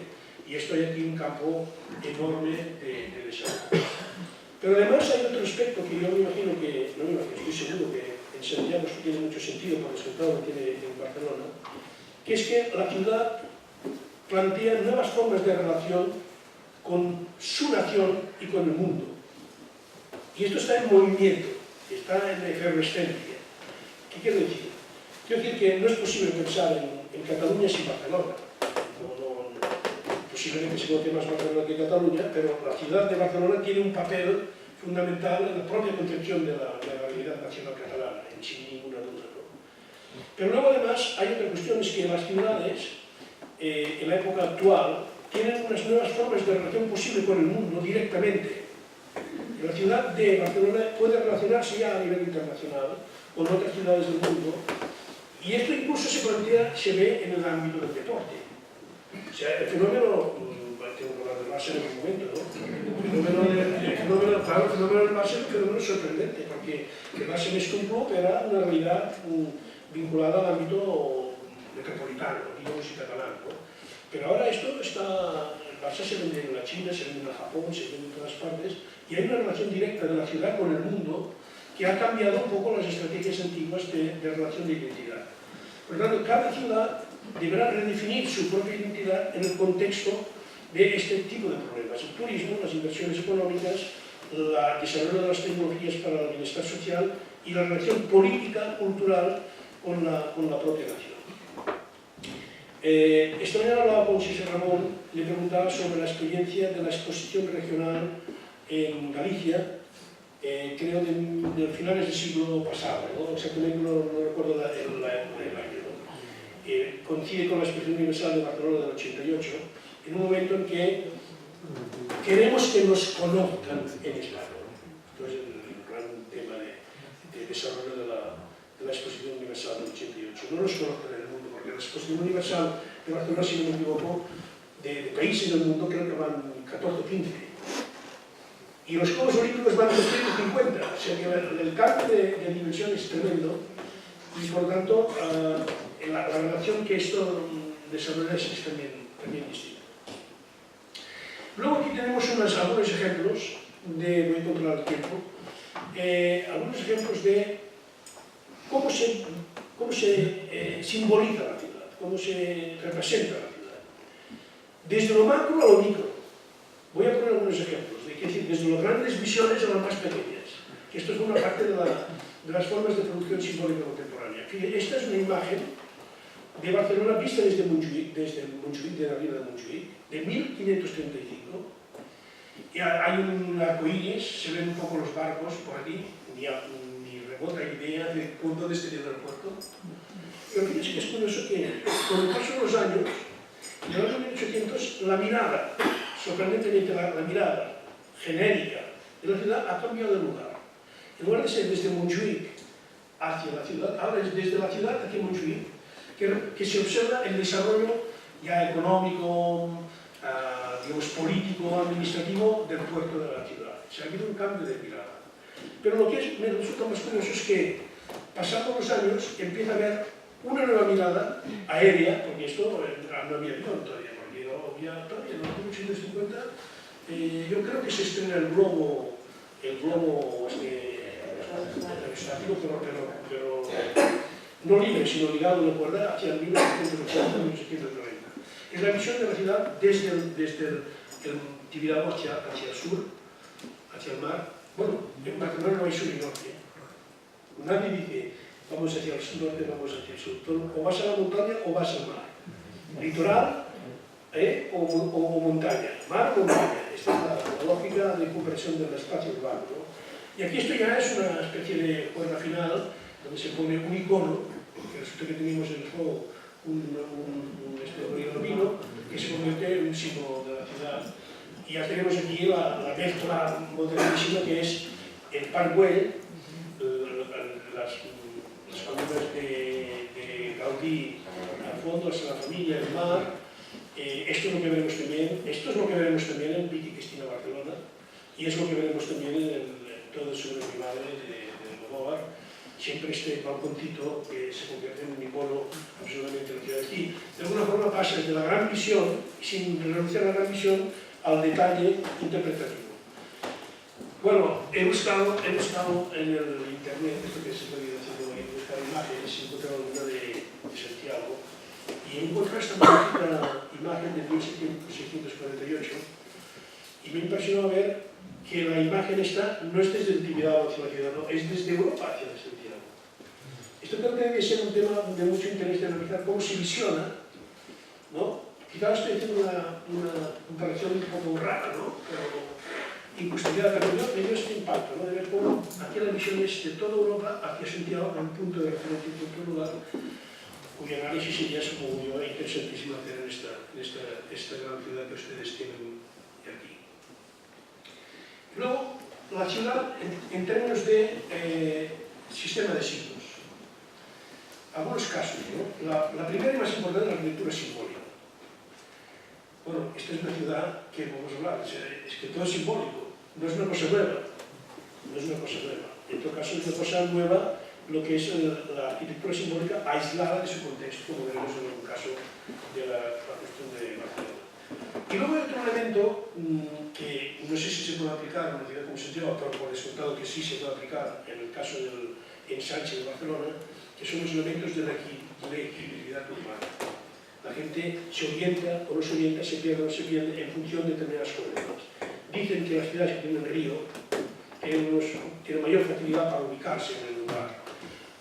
y esto hay aquí un campo enorme de desarrollo. Pero además hay otro aspecto que yo me imagino que, no me imagino, estoy seguro que en Santiago esto tiene mucho sentido por el resultado que tiene en Barcelona, que es que la ciudad plantea nuevas formas de relación con su nación y con el mundo. Y esto está en movimiento, está en efervescencia. ¿Qué quiero decir? Quiero decir que no es posible pensar en Cataluña sin Barcelona. Posiblemente se conoce más Barcelona que Cataluña, pero la ciudad de Barcelona tiene un papel fundamental en la propia concepción de la realidad nacional catalana, sin ninguna duda, ¿no? Pero luego además hay otra cuestión, es que las ciudades, en la época actual, tienen unas nuevas formas de relación posible con el mundo directamente. La ciudad de Barcelona puede relacionarse ya a nivel internacional con otras ciudades del mundo, y esto incluso se ve en el ámbito del deporte. O sea, el fenómeno, tengo que hablar del Barça en un momento, ¿no? El fenómeno del Barça es un fenómeno sorprendente, porque el Barça es un club era una realidad vinculada al ámbito metropolitano, digamos, y catalán, ¿no? Pero ahora el Barça se vende en la China, se vende en Japón, se vende en todas partes, y hay una relación directa de la ciudad con el mundo que ha cambiado un poco las estrategias antiguas de relación de identidad. Por lo tanto, cada ciudad deberá redefinir su propia identidad en el contexto de este tipo de problemas: el turismo, las inversiones económicas, el desarrollo de las tecnologías para el bienestar social y la relación política, cultural con la propia nación. Esta mañana hablaba con José Ramón, le preguntaba sobre la experiencia de la exposición regional en Galicia, creo de finales del siglo pasado, ¿no? Exactamente no recuerdo la época del año, ¿no? Coincide con la Exposición Universal de Barcelona del 88, en un momento en que queremos que nos conozcan en España. Entonces, el gran tema de desarrollo de la Exposición Universal del 88. No nos conozcan en el mundo, porque la Exposición Universal de Barcelona, si no me equivoco, de países del mundo creo que van 14 o 15. Y los Juegos Olímpicos van a los 150, o sea que el cambio de dimensión es tremendo, y por lo tanto la relación que esto desarrolla es también distinta. Luego aquí tenemos algunos ejemplos voy a controlar el tiempo, algunos ejemplos de cómo se simboliza la ciudad, cómo se representa la ciudad. Desde lo macro a lo micro. Voy a poner algunos ejemplos, desde las grandes visiones a las más pequeñas, que esto es una parte de las formas de producción simbólica contemporánea. Fíjense, esta es una imagen de Barcelona vista desde Montjuïc, de la vía de Montjuïc, de 1535. Y hay un arcoíris, se ven un poco los barcos por aquí, ni remota idea de dónde estaría el aeropuerto. Pero fíjense que es curioso que con el paso de los años, en el año 1800, la mirada, sorprendentemente la mirada genérica de la ciudad ha cambiado de lugar. En lugar de ser desde Montjuïc hacia la ciudad, ahora es desde la ciudad hacia Montjuïc, que se observa el desarrollo ya económico, digamos, político, administrativo del puerto de la ciudad. Se ha habido un cambio de mirada. Pero lo que me resulta más curioso es que, pasados los años, empieza a haber una nueva mirada aérea, porque esto no había avión todavía, porque todavía en los 1850 yo creo que se estrena el globo aerostático, pero no libre, sino ligado a una cuerda hacia el 1980-1990. Es la visión de la ciudad desde el Tibidabo hacia el sur, hacia el mar. Bueno, en Barcelona no hay sur y norte. Nadie dice, vamos hacia el norte, vamos hacia el sur. O vas a la montaña o vas al mar. Litoral o montaña. Mar o montaña. Esta es la lógica de comprensión del espacio urbano, ¿no? Y aquí esto ya es una especie de cuerda final, donde se pone un icono, porque resulta que tenemos en el juego un vino que se convierte en un símbolo de la ciudad. Y ya tenemos aquí la mezcla modernísima que es el Parc Güell, las columnas de Gaudí al fondo, hacia la familia, el mar. Esto es lo que veremos también en Vicky Cristina Barcelona, y es lo que veremos también en todo sobre mi madre de Almodóvar. Siempre este balconcito que se convierte en un icono absolutamente de la ciudad. Aquí, de alguna forma, pasa desde la gran visión, sin renunciar a la gran visión, al detalle interpretativo. Bueno, he buscado en el internet, esto que se puede ir haciendo, he buscado imágenes, he encontrado una de Santiago, y he encontrado esta magnífica imagen de 1648, y me impresionó ver que la imagen esta no es desde el Tibidabo hacia la ciudad, no, es desde Europa hacia Santiago. Esto creo que debe ser un tema de mucho interés de analizar cómo se visiona, ¿no? Quizás estoy haciendo una comparación un poco rara, ¿no? Pero incluso ya me dio este impacto, ¿no? De ver cómo aquí la visión es de toda Europa hacia Santiago, en un punto de referencia en otro lugar, cuyo análisis sería, supongo yo, interesantísimo hacer en esta gran ciudad que ustedes tienen aquí. Luego, la ciudad, en términos de sistema de signos. Algunos casos, ¿no? La primera y más importante es la arquitectura simbólica. Bueno, esta es una ciudad que vamos a hablar, es que todo es simbólico, no es una cosa nueva. En todo caso, es una cosa nueva lo que es la arquitectura simbólica aislada de su contexto, como veremos en el caso de la cuestión de Barcelona. Y luego hay otro elemento que no sé si se puede aplicar en una ciudad como Santiago, pero por descontado que sí se puede aplicar en el caso del ensanche de Barcelona, que son los elementos de la equilibribilidad urbana. La gente se orienta o no se orienta, se pierde o no se pierde en función de determinadas coordenadas. Dicen que las ciudades que tienen río tienen mayor facilidad para ubicarse en el lugar.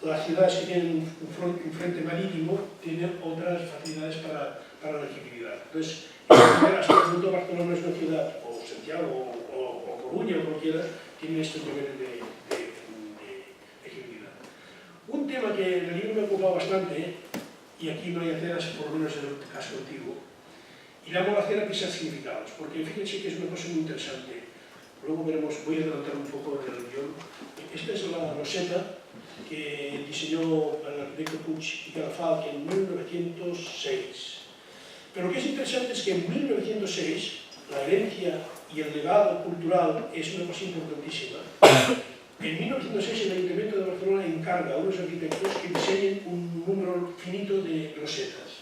Las ciudades que tienen un frente marítimo tienen otras facilidades para la equilibribilidad. Entonces, hasta el punto Barcelona es una ciudad, o Santiago, o Coruña, o cualquiera, tiene estos niveles de equilibribilidad. Un tema que en el libro me ha ocupado bastante, y aquí no hay aceras, por lo menos en el caso antiguo, y llamo la acera pisar significados, porque fíjense que es una cosa muy interesante. Luego veremos, voy a adelantar un poco del guión. Esta es la roseta que diseñó el arquitecto Puig i Cadafalch en 1906. Pero lo que es interesante es que en 1906 la herencia y el legado cultural es una cosa importantísima. En 1906 el Ayuntamiento de Barcelona encarga a unos arquitectos que diseñen un número finito de rosetas.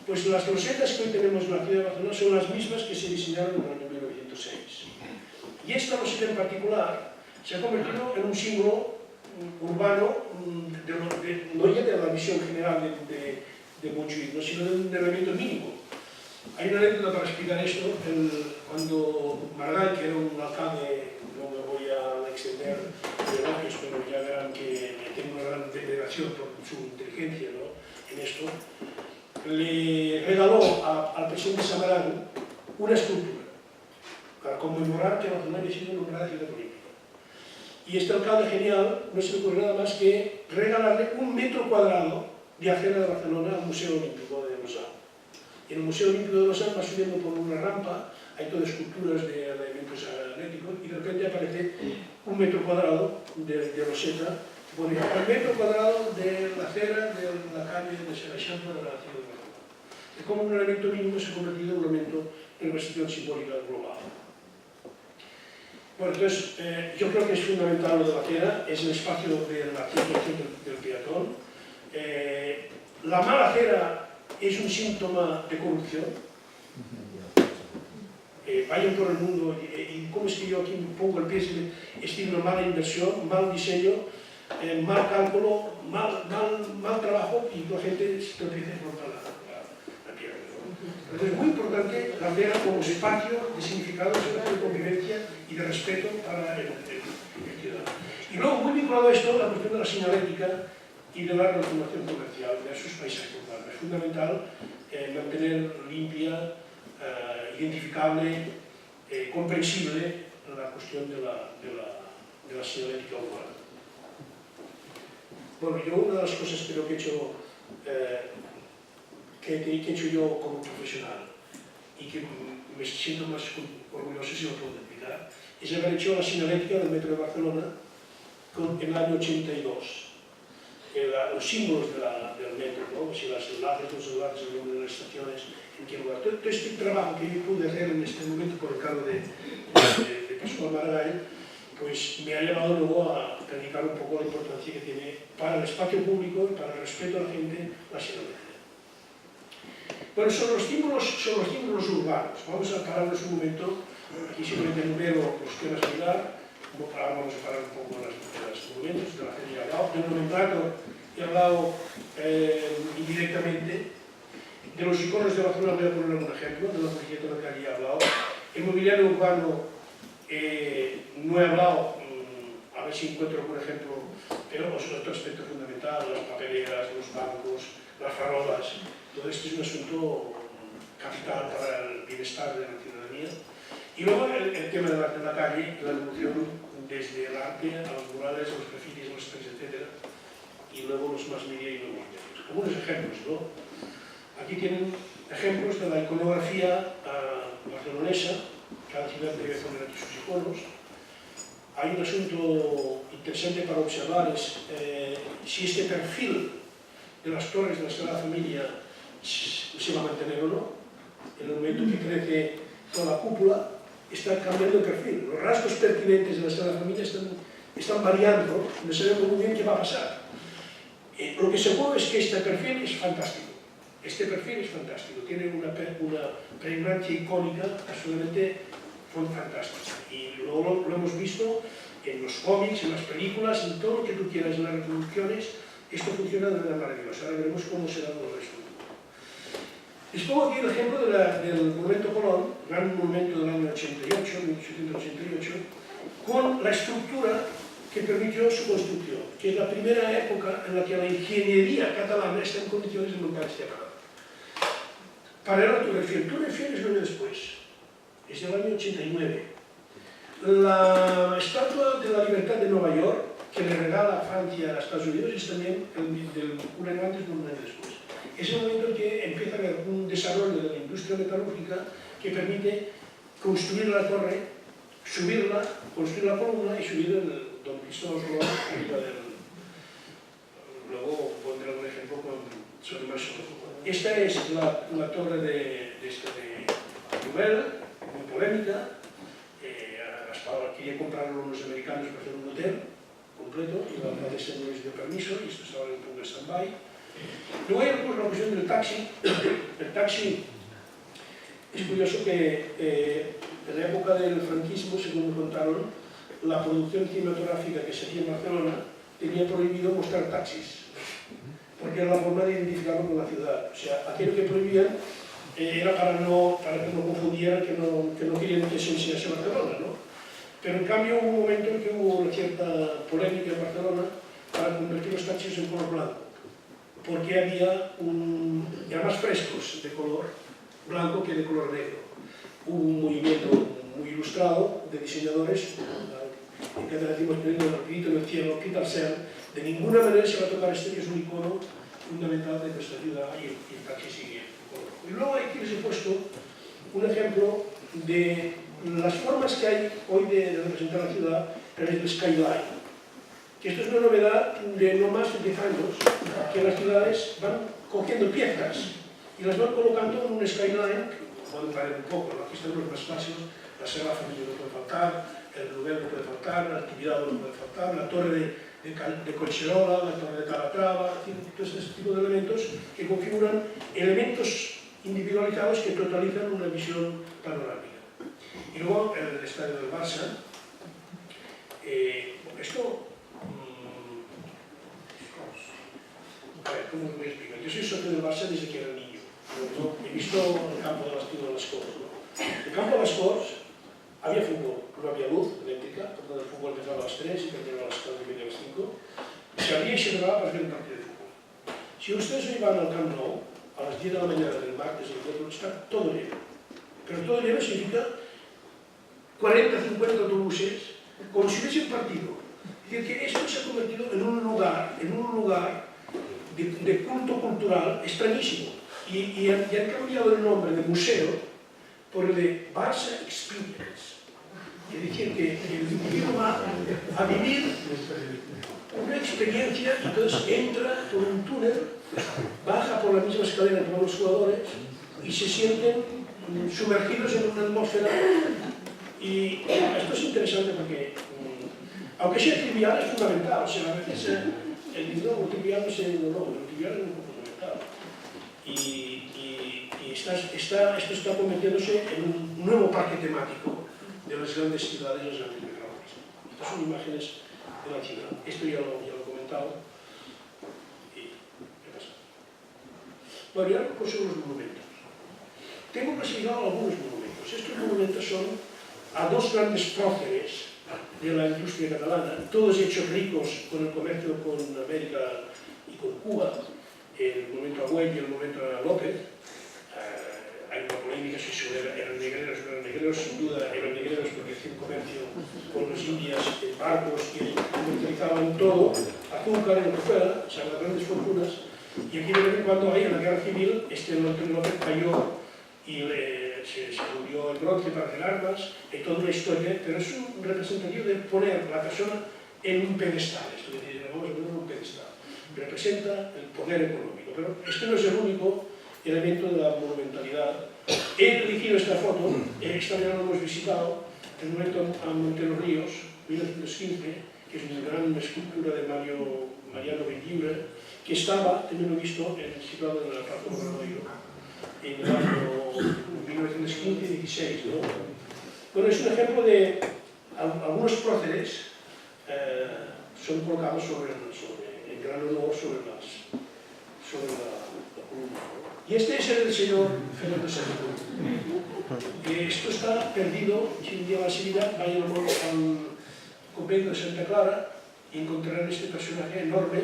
Pues las rosetas que hoy tenemos en la ciudad de Barcelona son las mismas que se diseñaron en el año 1906. Y esta roseta en particular se ha convertido en un símbolo urbano, no ya de la visión general de Montjuïc, no, sino de un elemento mínimo. Hay una anécdota para explicar esto. Cuando Maragall, que era un alcalde, no me voy a extender de elogios, pero ya verán que tengo una gran veneración por su inteligencia, ¿no?, en esto, le regaló al presidente Samarán una escultura para conmemorar que Barcelona había sido nombrada ciudad olímpica. Y este alcalde genial no se le ocurre nada más que regalarle 1 metro cuadrado de acera de Barcelona al Museo Olímpico de Lozán. Y en el Museo Olímpico de Lozán va subiendo por una rampa, hay todas esculturas de elementos atléticos, y de repente aparece 1 metro cuadrado de roseta, que pone el metro cuadrado de la acera de la calle de Sant Eixample de la ciudad de Barcelona. Es como un elemento mínimo se ha convertido en un elemento de representación simbólica global. Bueno, entonces, yo creo que es fundamental lo de la acera, es el espacio de la circulación del peatón. La mala acera es un síntoma de corrupción. Vayan por el mundo, y cómo es que yo aquí pongo el pie, es una mala inversión, mal diseño, mal cálculo, mal trabajo, y la gente se empieza a montar la piedra. Entonces es muy importante la aldea como espacio de significado, de convivencia y de respeto para el ciudadano. Y luego, muy vinculado a esto, la cuestión de la señalética y de la transformación comercial versus paisaje urbano. Es fundamental mantener limpia, identificable, comprensible la cuestión de la señalética urbana. Bueno, yo una de las cosas que creo que he hecho yo como profesional y que me siento más orgulloso, si lo puedo explicar, es haber hecho la señalética del metro de Barcelona en el año 82. Los símbolos del metro, ¿no? Si las enlaces, los enlaces, el nombre de las estaciones, en qué lugar. Todo este trabajo que yo pude hacer en este momento por el cargo de Pascual Maragall, pues me ha llevado luego a predicar un poco la importancia que tiene para el espacio público y para el respeto a la gente la señalética. Bueno, son los símbolos urbanos. Vamos a pararnos un momento. Aquí simplemente enumero los temas a mirar. Vamos a parar un poco en los monumentos de la que ya he hablado. Del nomenclator he hablado indirectamente. De los iconos de Barcelona voy a poner un ejemplo, de la policía de la que he hablado. El mobiliario urbano no he hablado, a ver si encuentro algún ejemplo, pero es otro aspecto fundamental, las papeleras, los bancos, las farolas. Todo esto es un asunto capital para el bienestar de la ciudadanía. Y luego el tema del arte en la calle, la evolución desde el arte a los murales, a los grafitis, a los textos, etc. Y luego los más media y nuevos medios. Algunos ejemplos, ¿no? Aquí tienen ejemplos de la iconografía barcelonesa. Cada ciudad debe poner aquí sus iconos. Hay un asunto interesante para observar, es si este perfil de las torres de la Sagrada Familia se va a mantener o no. En el momento que crece toda la cúpula, está cambiando el perfil. Los rasgos pertinentes de la Sagrada Familia están variando, no sabemos muy bien qué va a pasar. Lo que seguro es que este perfil es fantástico. Este perfil es fantástico, tiene una pregnancia icónica absolutamente fantástica. Y luego lo hemos visto en los cómics, en las películas, en todo lo que tú quieras, en las reproducciones. Esto funciona de manera maravillosa. Ahora veremos cómo será todo esto. Les pongo aquí el ejemplo del monumento Colón, gran monumento del año 1888, con la estructura que permitió su construcción, que es la primera época en la que la ingeniería catalana está en condiciones de montar este aparato. Para la Torre Eiffel es un año después, es del año 89. La Estatua de la Libertad de Nueva York, que le regala Francia a Estados Unidos, es también un año antes y un año después. Es el momento en que empieza a haber un desarrollo de la industria metalúrgica que permite construir la torre, subirla, construir la columna y subir el Don Cristóbal Colón arriba del... Luego pondré un ejemplo sobre más sobre. Esta es la torre de Newell, muy polémica. Quería comprarlo los americanos para hacer un hotel completo y la DESA no les dio permiso y esto estaba en un punto de stand-by. Luego hay la cuestión del taxi. El taxi es curioso que en la época del franquismo, según me contaron, la producción cinematográfica que se hacía en Barcelona tenía prohibido mostrar taxis, porque era la forma de identificarlo con la ciudad. O sea, aquello que prohibían era para que no confundieran, que no querían que se enseñase Barcelona, ¿no? Pero en cambio hubo un momento en que hubo una cierta polémica en Barcelona para convertir los taxis en color blanco, porque había ya más frescos de color blanco que de color negro. Hubo un movimiento muy ilustrado de diseñadores, en que decimos poniendo el grito en el cielo, quita el ser, de ninguna manera se va a tocar este que es un icono fundamental de nuestra ciudad y el taxi sigue el color. Y luego aquí les he puesto un ejemplo de las formas que hay hoy de representar la ciudad a través del skyline. Que esto es una novedad de no más de 10 años, que las ciudades van cogiendo piezas y las van colocando en un skyline, que pueden variar un poco, ¿no? Aquí están los más clásicos, la Sagrada Familia no puede faltar, el Louvre no puede faltar, la Actividad no puede faltar, la torre de Collserola, la torre de Calatrava, todo este tipo de elementos que configuran elementos individualizados que totalizan una visión panorámica. Y luego el estadio del Barça. Esto... A ver, ¿cómo os voy a explicar? Yo soy socio del Barça desde que era niño. He visto visto el campo de las Corts, ¿no? El campo de las Corts había fútbol, no había luz eléctrica, por tanto el fútbol empezaba a las 3 y terminaba a las 4 y media, a las 5. Se abría y se cerraba para ver un partido de fútbol. Si ustedes iban al Camp Nou, a las 10 de la mañana del martes, el jueves, está todo lleno. Pero todo lleno significa 40, 50 autobuses, como si hubiese un partido. Es decir, que esto se ha convertido en un lugar de culto cultural extrañísimo. Y han cambiado el nombre de museo por el de Barça Experience. Es decir, que el individuo va a vivir una experiencia y entonces entra por un túnel, baja por la misma escalera que van los jugadores y se sienten sumergidos en una atmósfera. Y esto es interesante porque, aunque sea trivial, es fundamental. O sea, a veces el lo trivial no es lo trivial es un poco fundamental. Esto está convirtiéndose en un nuevo parque temático de las grandes ciudades y las grandes metrópolis. Estas son imágenes de la China. Esto ya lo he comentado. ¿Y qué pasa? Bueno, ya pues son los monumentos. Tengo clasificado algunos monumentos. Estos monumentos son a dos grandes próceres de la industria catalana, todos hechos ricos con el comercio con América y con Cuba, el momento Agüell y el momento López. Hay una polémica si eran negreros o no eran negreros, sin duda eran negreros porque hacían comercio con los indias en barcos que comercializaban todo, azúcar y lo que fuera, o sea, las grandes fortunas. Y aquí de vez en cuando hay en la guerra civil, López cayó y se murió el bronce para hacer armas, hay toda una historia, pero es un representativo de poner a la persona en un pedestal, esto que dice, vamos a poner en un pedestal, representa el poder económico, pero este no es el único elemento de la monumentalidad. He elegido esta foto, esta mañana lo hemos visitado, el monumento a Monte los Ríos, 1915, que es una gran escultura de Mariano Benlliure, que estaba, también lo he visto, situado en la Plaza Obradoiro, en el año 1915-16, ¿no? Bueno, es un ejemplo de algunos próceres son colocados en gran honor sobre la columna. Y este es el del señor Fernando VII. Esto está perdido, si un día va a Sevilla, vayan al convento de Santa Clara y encontrarán este personaje enorme.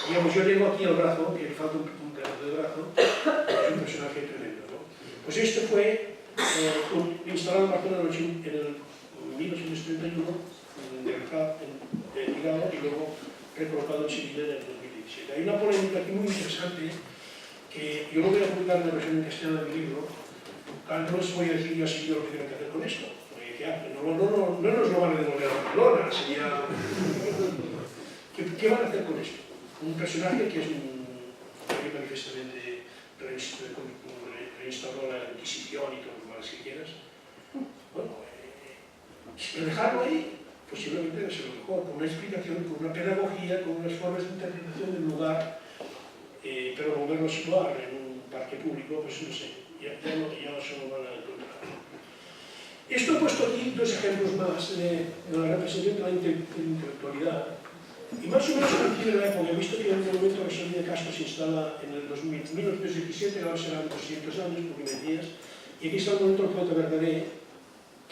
Digamos, yo tengo aquí el brazo, que le falta un pedazo de brazo, es un personaje tremendo, ¿no? Pues esto fue instalado en Barcelona en el 1931, ligado y luego recolocado en Sevilla en el 2017. Hay una polémica aquí muy interesante que yo lo voy a publicar en la versión en castellano de mi libro. Claro, no les voy a decir yo así yo lo que tienen que hacer con esto. No nos lo van a devolver a Barcelona, sería... ¿Qué van a hacer con esto? Un personaje que es manifestamente reinstauró la Inquisición y todo lo demás que quieras. Bueno, pero dejarlo ahí, posiblemente debe ser lo mejor, con una explicación, con una pedagogía, con unas formas de interpretación del lugar, pero volverlo a situar en un parque público, pues no sé, ya no se lo van a encontrar. Esto he puesto aquí dos ejemplos más de la representación de la intelectualidad. Y más o menos coincide la época. He visto que en el momento que Solís de Castro se instala en el 1917, ahora serán 200 años, porque me decías, y aquí está el momento del poeta Verdaguer,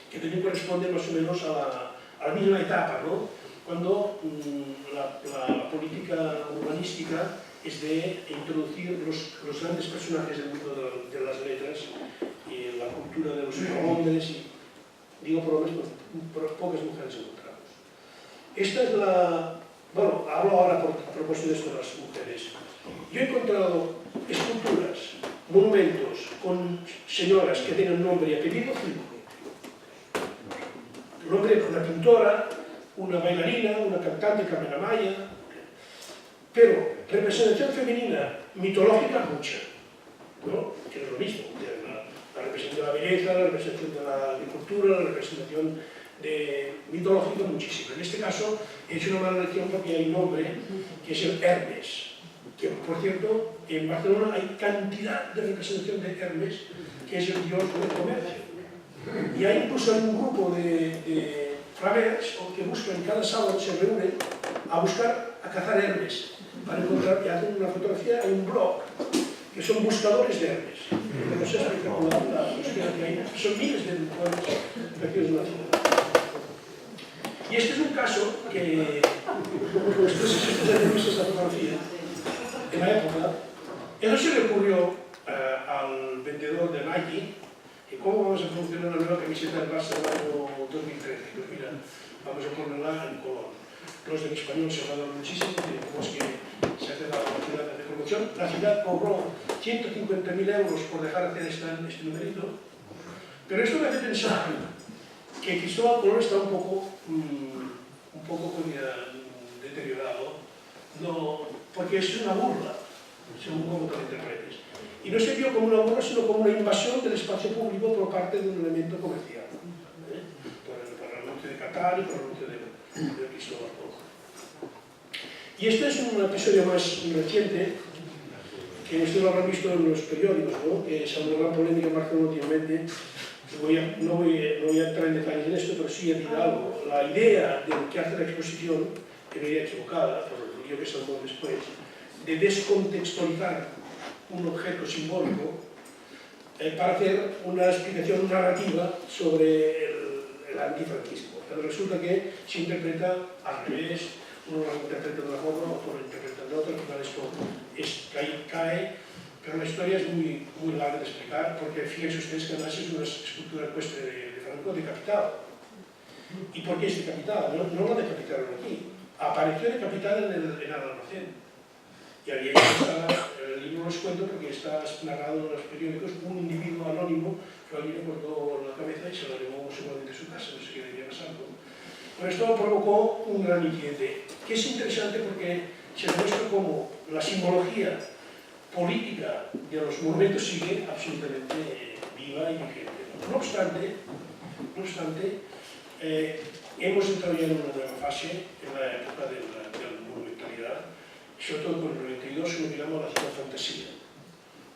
que también corresponde más o menos a la misma etapa, ¿no? Cuando la política urbanística es de introducir los grandes personajes del mundo de las letras y la cultura de los hombres, y digo por hombres, por pocas mujeres encontramos. Esta es la... Bueno, hablo ahora a propósito de esto de las mujeres. Yo he encontrado esculturas, monumentos con señoras que tengan nombre y apellido, nombre de una pintora, una bailarina, una cantante, Carmen Amaya, pero representación femenina mitológica mucha, ¿no? Que es lo mismo, la representación de la belleza, la representación de la agricultura, la representación mitológica muchísimo. En este caso he hecho una mala elección porque hay un nombre que es el Hermes, que por cierto en Barcelona hay cantidad de representación de Hermes, que es el dios del comercio. Y hay incluso un grupo de fravers que buscan, cada sábado se reúnen a buscar, a cazar Hermes, para encontrar, y hacen una fotografía, hay un blog que son buscadores de herbes. Como se ha espectacular la búsqueda que hay, son miles de pueblos perdidos en la ciudad. Y este es un caso que, estos tenemos esta fotografía, en la época, eso se le ocurrió al vendedor de Nike, que cómo vamos a funcionar una nueva camiseta del Barça del año 2013. Pues mira, vamos a ponerla en color. Los del español se hablaron muchísimo de cómo es que se hace la ciudad de promoción. La ciudad cobró 150.000 euros por dejar hacer este numerito. Pero esto me hace pensar que Cristóbal Colón está un poco deteriorado, no, porque es una burla, según como te lo interpretes. Y no se vio como una burla, sino como una invasión del espacio público por parte de un elemento comercial, por el anuncio de Qatar y por el anuncio de Cristóbal Colón. Y este es un episodio más reciente, que ustedes lo habrán visto en los periódicos, ¿no? Que se ha una gran polémica en Barcelona últimamente. No voy a entrar en detalles en esto, pero sí decir algo. La idea de lo que hace la exposición, que no era equivocada, por el lío que se habló después, de descontextualizar un objeto simbólico para hacer una explicación narrativa sobre el antifranquismo. Pero resulta que se interpreta al revés, uno lo interpreta de una forma, otro lo interpreta de otra, al final esto cae, pero la historia es muy larga de explicar, porque fíjense ustedes que además es una escultura ecuestre de Franco decapitado. ¿Y por qué es decapitado? No lo decapitaron aquí, apareció decapitado en el almacén. Y ahí está, el libro los cuento porque está narrado en los periódicos, un individuo anónimo que alguien le cortó la cabeza y se lo llevó seguramente a su casa, no sé qué debía pasar. Pero esto provocó un gran incidente, que es interesante porque se demuestra cómo la simbología política de los monumentos sigue absolutamente viva y vigente. No obstante, hemos entrado ya en una nueva fase, en la época de la monumentalidad, sobre todo con el 92, lo que llamamos la ciudad fantasía.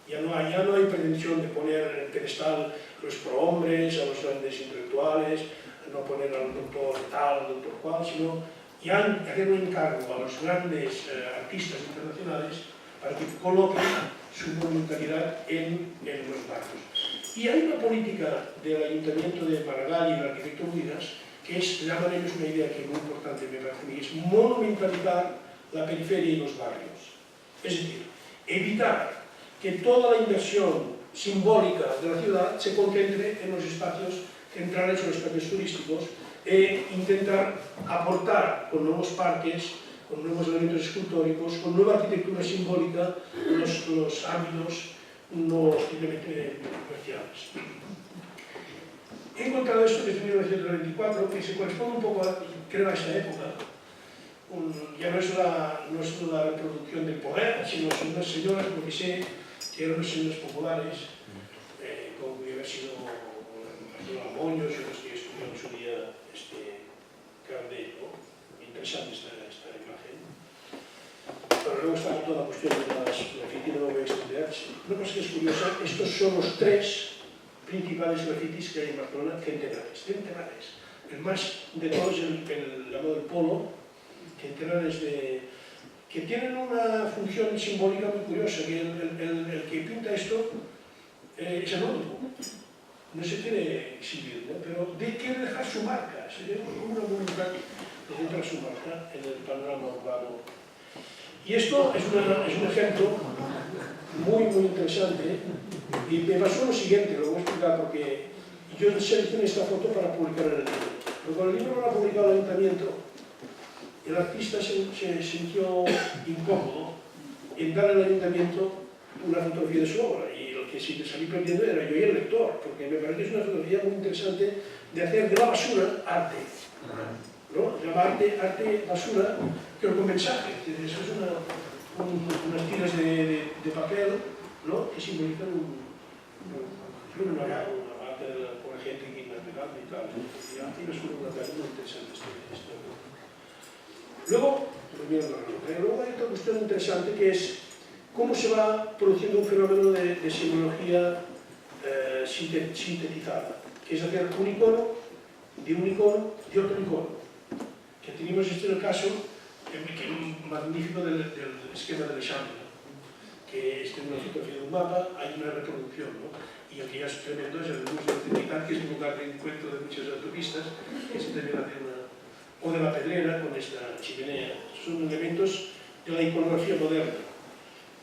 Ya no hay pretensión de poner en el pedestal a los prohombres, a los grandes intelectuales, no poner al doctor tal, al doctor cual, sino ya hacer un encargo a los grandes artistas internacionales para que coloquen su monumentalidad en los barrios. Y hay una política del Ayuntamiento de Maragall y del arquitecto Unidas que es, llaman ellos una idea que es muy importante, me parece a mí, es monumentalizar la periferia y los barrios. Es decir, evitar que toda la inversión simbólica de la ciudad se concentre en los espacios centrales o los espacios turísticos e intentar aportar con nuevos parques, con nuevos elementos escultóricos, con nueva arquitectura simbólica los ámbitos no simplemente comerciales. He encontrado esto desde 1924 que se corresponde un poco, creo, a esta época. Ya no es la reproducción del poder, sino son unas señoras, porque sé que eran unas señoras populares, como podría haber sido Moños y otros que estudiaron en su día Cardell, ¿no? Interesante esta imagen. Pero luego está toda la cuestión de las grafitis, no voy a extenderse. Una cosa que es curiosa, estos son los tres principales grafitis que hay en Barcelona, centenares. El más de todos es el llamado del Polo, centenares que tienen una función simbólica muy curiosa, que el que pinta esto es anónimo. No se quiere exhibir, ¿no? Pero quiere dejar su marca, sería como una voluntad de dejar su marca en el panorama urbano. Y esto es un ejemplo muy interesante, y me pasó lo siguiente, lo voy a explicar porque yo seleccioné esta foto para publicar en el libro. Pero cuando el libro lo ha publicado el ayuntamiento, el artista se sintió incómodo en dar al ayuntamiento una fotografía de su obra, y lo que sí salí perdiendo era yo y el lector, porque me parece que es una fotografía muy interesante de hacer de la basura arte, ¿no? Llamar arte basura, pero con mensaje. Eso es unas tiras de papel, ¿no? Que simbolizan una arte por gente que inaspirable y tal. Y arte y basura, una cosa muy interesante este. Luego hay otra cuestión interesante que es cómo se va produciendo un fenómeno de simbología sintetizada, que es hacer un icono, de otro icono. Que tenemos el caso magnífico del esquema del Eixample. que es una fotografía de un mapa, hay una reproducción, ¿no? Y el que ya es tremendo es el Museo de Trinitat, que es un lugar de encuentro de muchas autopistas, que se también hace o de la Pedrera con esta chimenea. Son elementos de la iconografía moderna.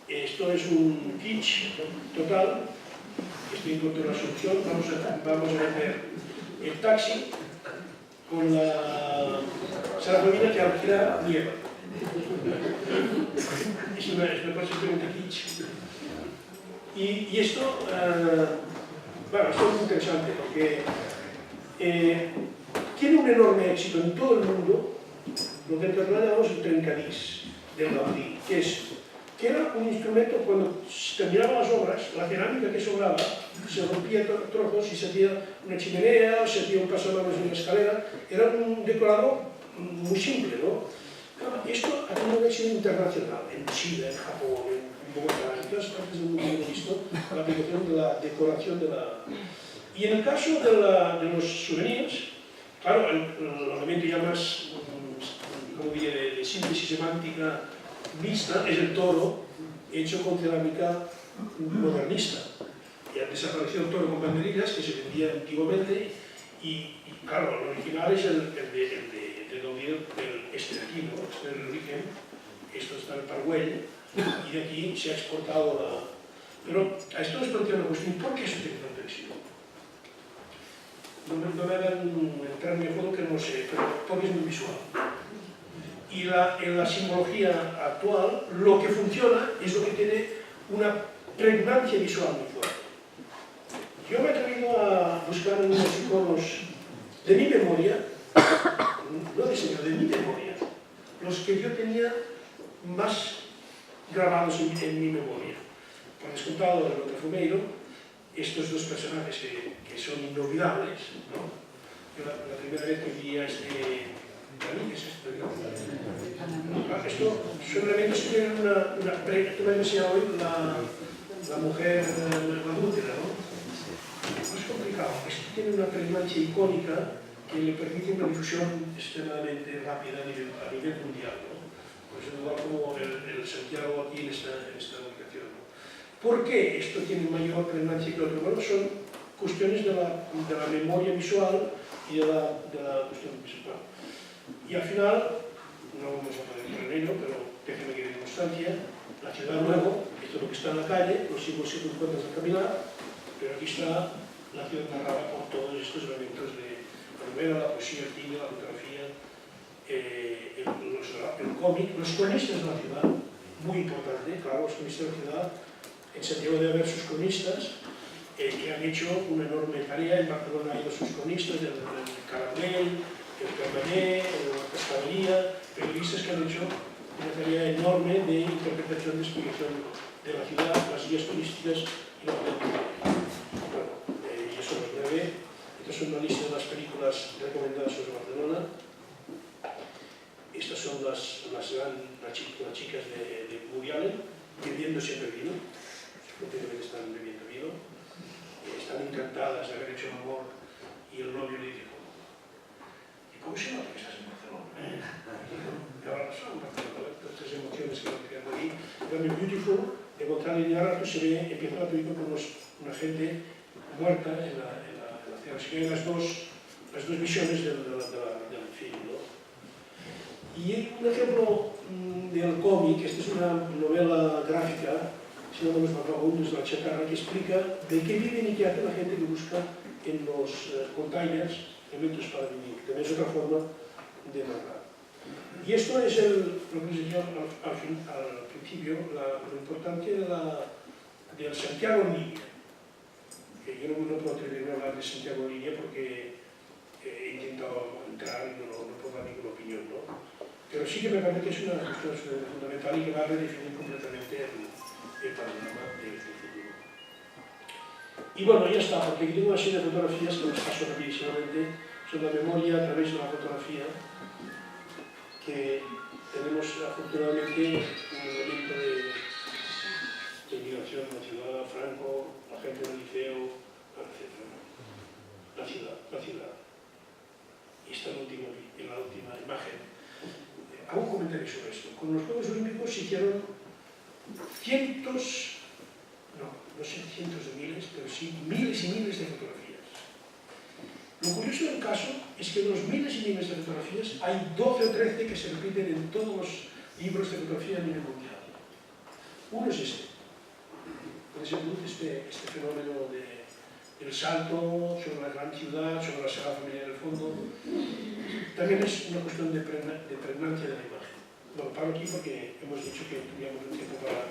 Esto es un kitsch total. Estoy en contra de la solución. Vamos a meter el taxi con la Sarafamina que alquila nieva. Es una cosa simplemente kitsch. Y esto, bueno, esto es muy interesante porque tiene un enorme éxito en todo el mundo lo que en catalán llamamos el trencadís del Gaudí, que era un instrumento cuando se terminaban las obras, la cerámica que sobraba se rompía en trozos y se hacía una chimenea o se hacía un pasamanos de una escalera. Era un decorado muy simple, ¿no? Esto ha tenido un éxito internacional, en Chile, en Japón, en Bogotá, en todas partes del mundo hemos visto la aplicación de la decoración de la... Y en el caso de los souvenirs, claro, el elemento ya más, como diría, de síntesis semántica mixta es el toro hecho con cerámica modernista. Ya desapareció el toro con banderillas que se vendía antiguamente y claro, el original es el de Gaudí, este de aquí, ¿no? Este es el origen, esto está en el Pargüell y de aquí se ha exportado la... Pero a esto les planteo una cuestión, ¿por qué eso tiene tanto éxito? No me hagan entrar en mi fondo que no sé, pero porque es muy visual. Y en la simbología actual, lo que funciona es lo que tiene una pregnancia visual muy fuerte. Yo me he atrevido a buscar unos iconos de mi memoria, no de señor, de mi memoria, los que yo tenía más grabados en mi memoria. Por descontado del Botafumeiro, estos dos personajes que son inolvidables, ¿no? Yo la primera vez que vi a este... ¿Qué es esto? Esto son elementos que tienen una... Tú me has enseñado hoy la mujer adúltera, ¿no? No es complicado. Esto tiene una pregnancia icónica que le permite una difusión extremadamente rápida a nivel mundial, ¿no? Pues igual como el Santiago aquí en esta ubicación, ¿no? ¿Por qué esto tiene mayor pregnancia que otro? Bueno, son cuestiones de la memoria visual y de la cuestión visual. Y al final, no vamos a poder entrar en ello, pero déjenme que dé constancia, la ciudad luego, esto es lo que está en la calle, los símbolos que tú encuentras al caminar, pero aquí está la ciudad narrada por todos estos elementos de la novela, la poesía, el cine, la fotografía, el cómic, los cronistas de la ciudad, muy importante, claro, los cronistas de la ciudad, en Santiago debe haber sus cronistas, que han hecho una enorme tarea. En Barcelona hay sus cronistas, el Carabel, el Carmañé, la Pescadería, periodistas que han hecho una tarea enorme de interpretación, de explicación de la ciudad, las guías turísticas y la política. Bueno, y eso es breve. Esta es una lista de las películas recomendadas sobre Barcelona. Estas son las chicas de Woody Allen, bebiendo siempre vino. Continuamente están bebiendo vino. Están encantadas de haber hecho el amor y el novio le dice: ¿cómo se nota que estás en Barcelona? Y ahora son estas emociones que van creando ahí. Realmente beautiful, de contrario de ahora se ve, empieza la película con una gente muerta en la ciudad. Así que hay las dos visiones del film, ¿no? Y un ejemplo del cómic, esta es una novela gráfica, se llama Los Vagabundos de la Chatarra, que explica de qué viven y qué hace la gente que busca en los containers elementos para vivir, que también es otra forma de narrar. Y esto es lo que les decía al principio, la importancia del Santiago en línea. Yo no puedo atreverme a hablar de Santiago en línea porque he intentado entrar y no puedo dar ninguna opinión, ¿no? Pero sí que me parece que es una cuestión fundamental y que va a redefinir completamente el panorama del futuro. Y bueno, ya está, porque aquí tengo una serie de fotografías que las paso rapidísimamente, son la memoria a través de la fotografía, que tenemos afortunadamente un elemento de migración en la ciudad, Franco, la gente del liceo, etc. La ciudad. Y esta es la última imagen. Hago un comentario sobre esto. Con los Juegos Olímpicos se hicieron cientos, no sé cientos de miles, pero sí miles y miles de fotografías. Lo curioso del caso es que de los miles y miles de fotografías hay 12 o 13 que se repiten en todos los libros de fotografía a nivel mundial. Uno es este, donde se produce este fenómeno del salto sobre la gran ciudad, sobre la Sagrada Familia del fondo. También es una cuestión de pregnancia de la imagen. Lo paro aquí porque hemos dicho que tuviéramos un tiempo para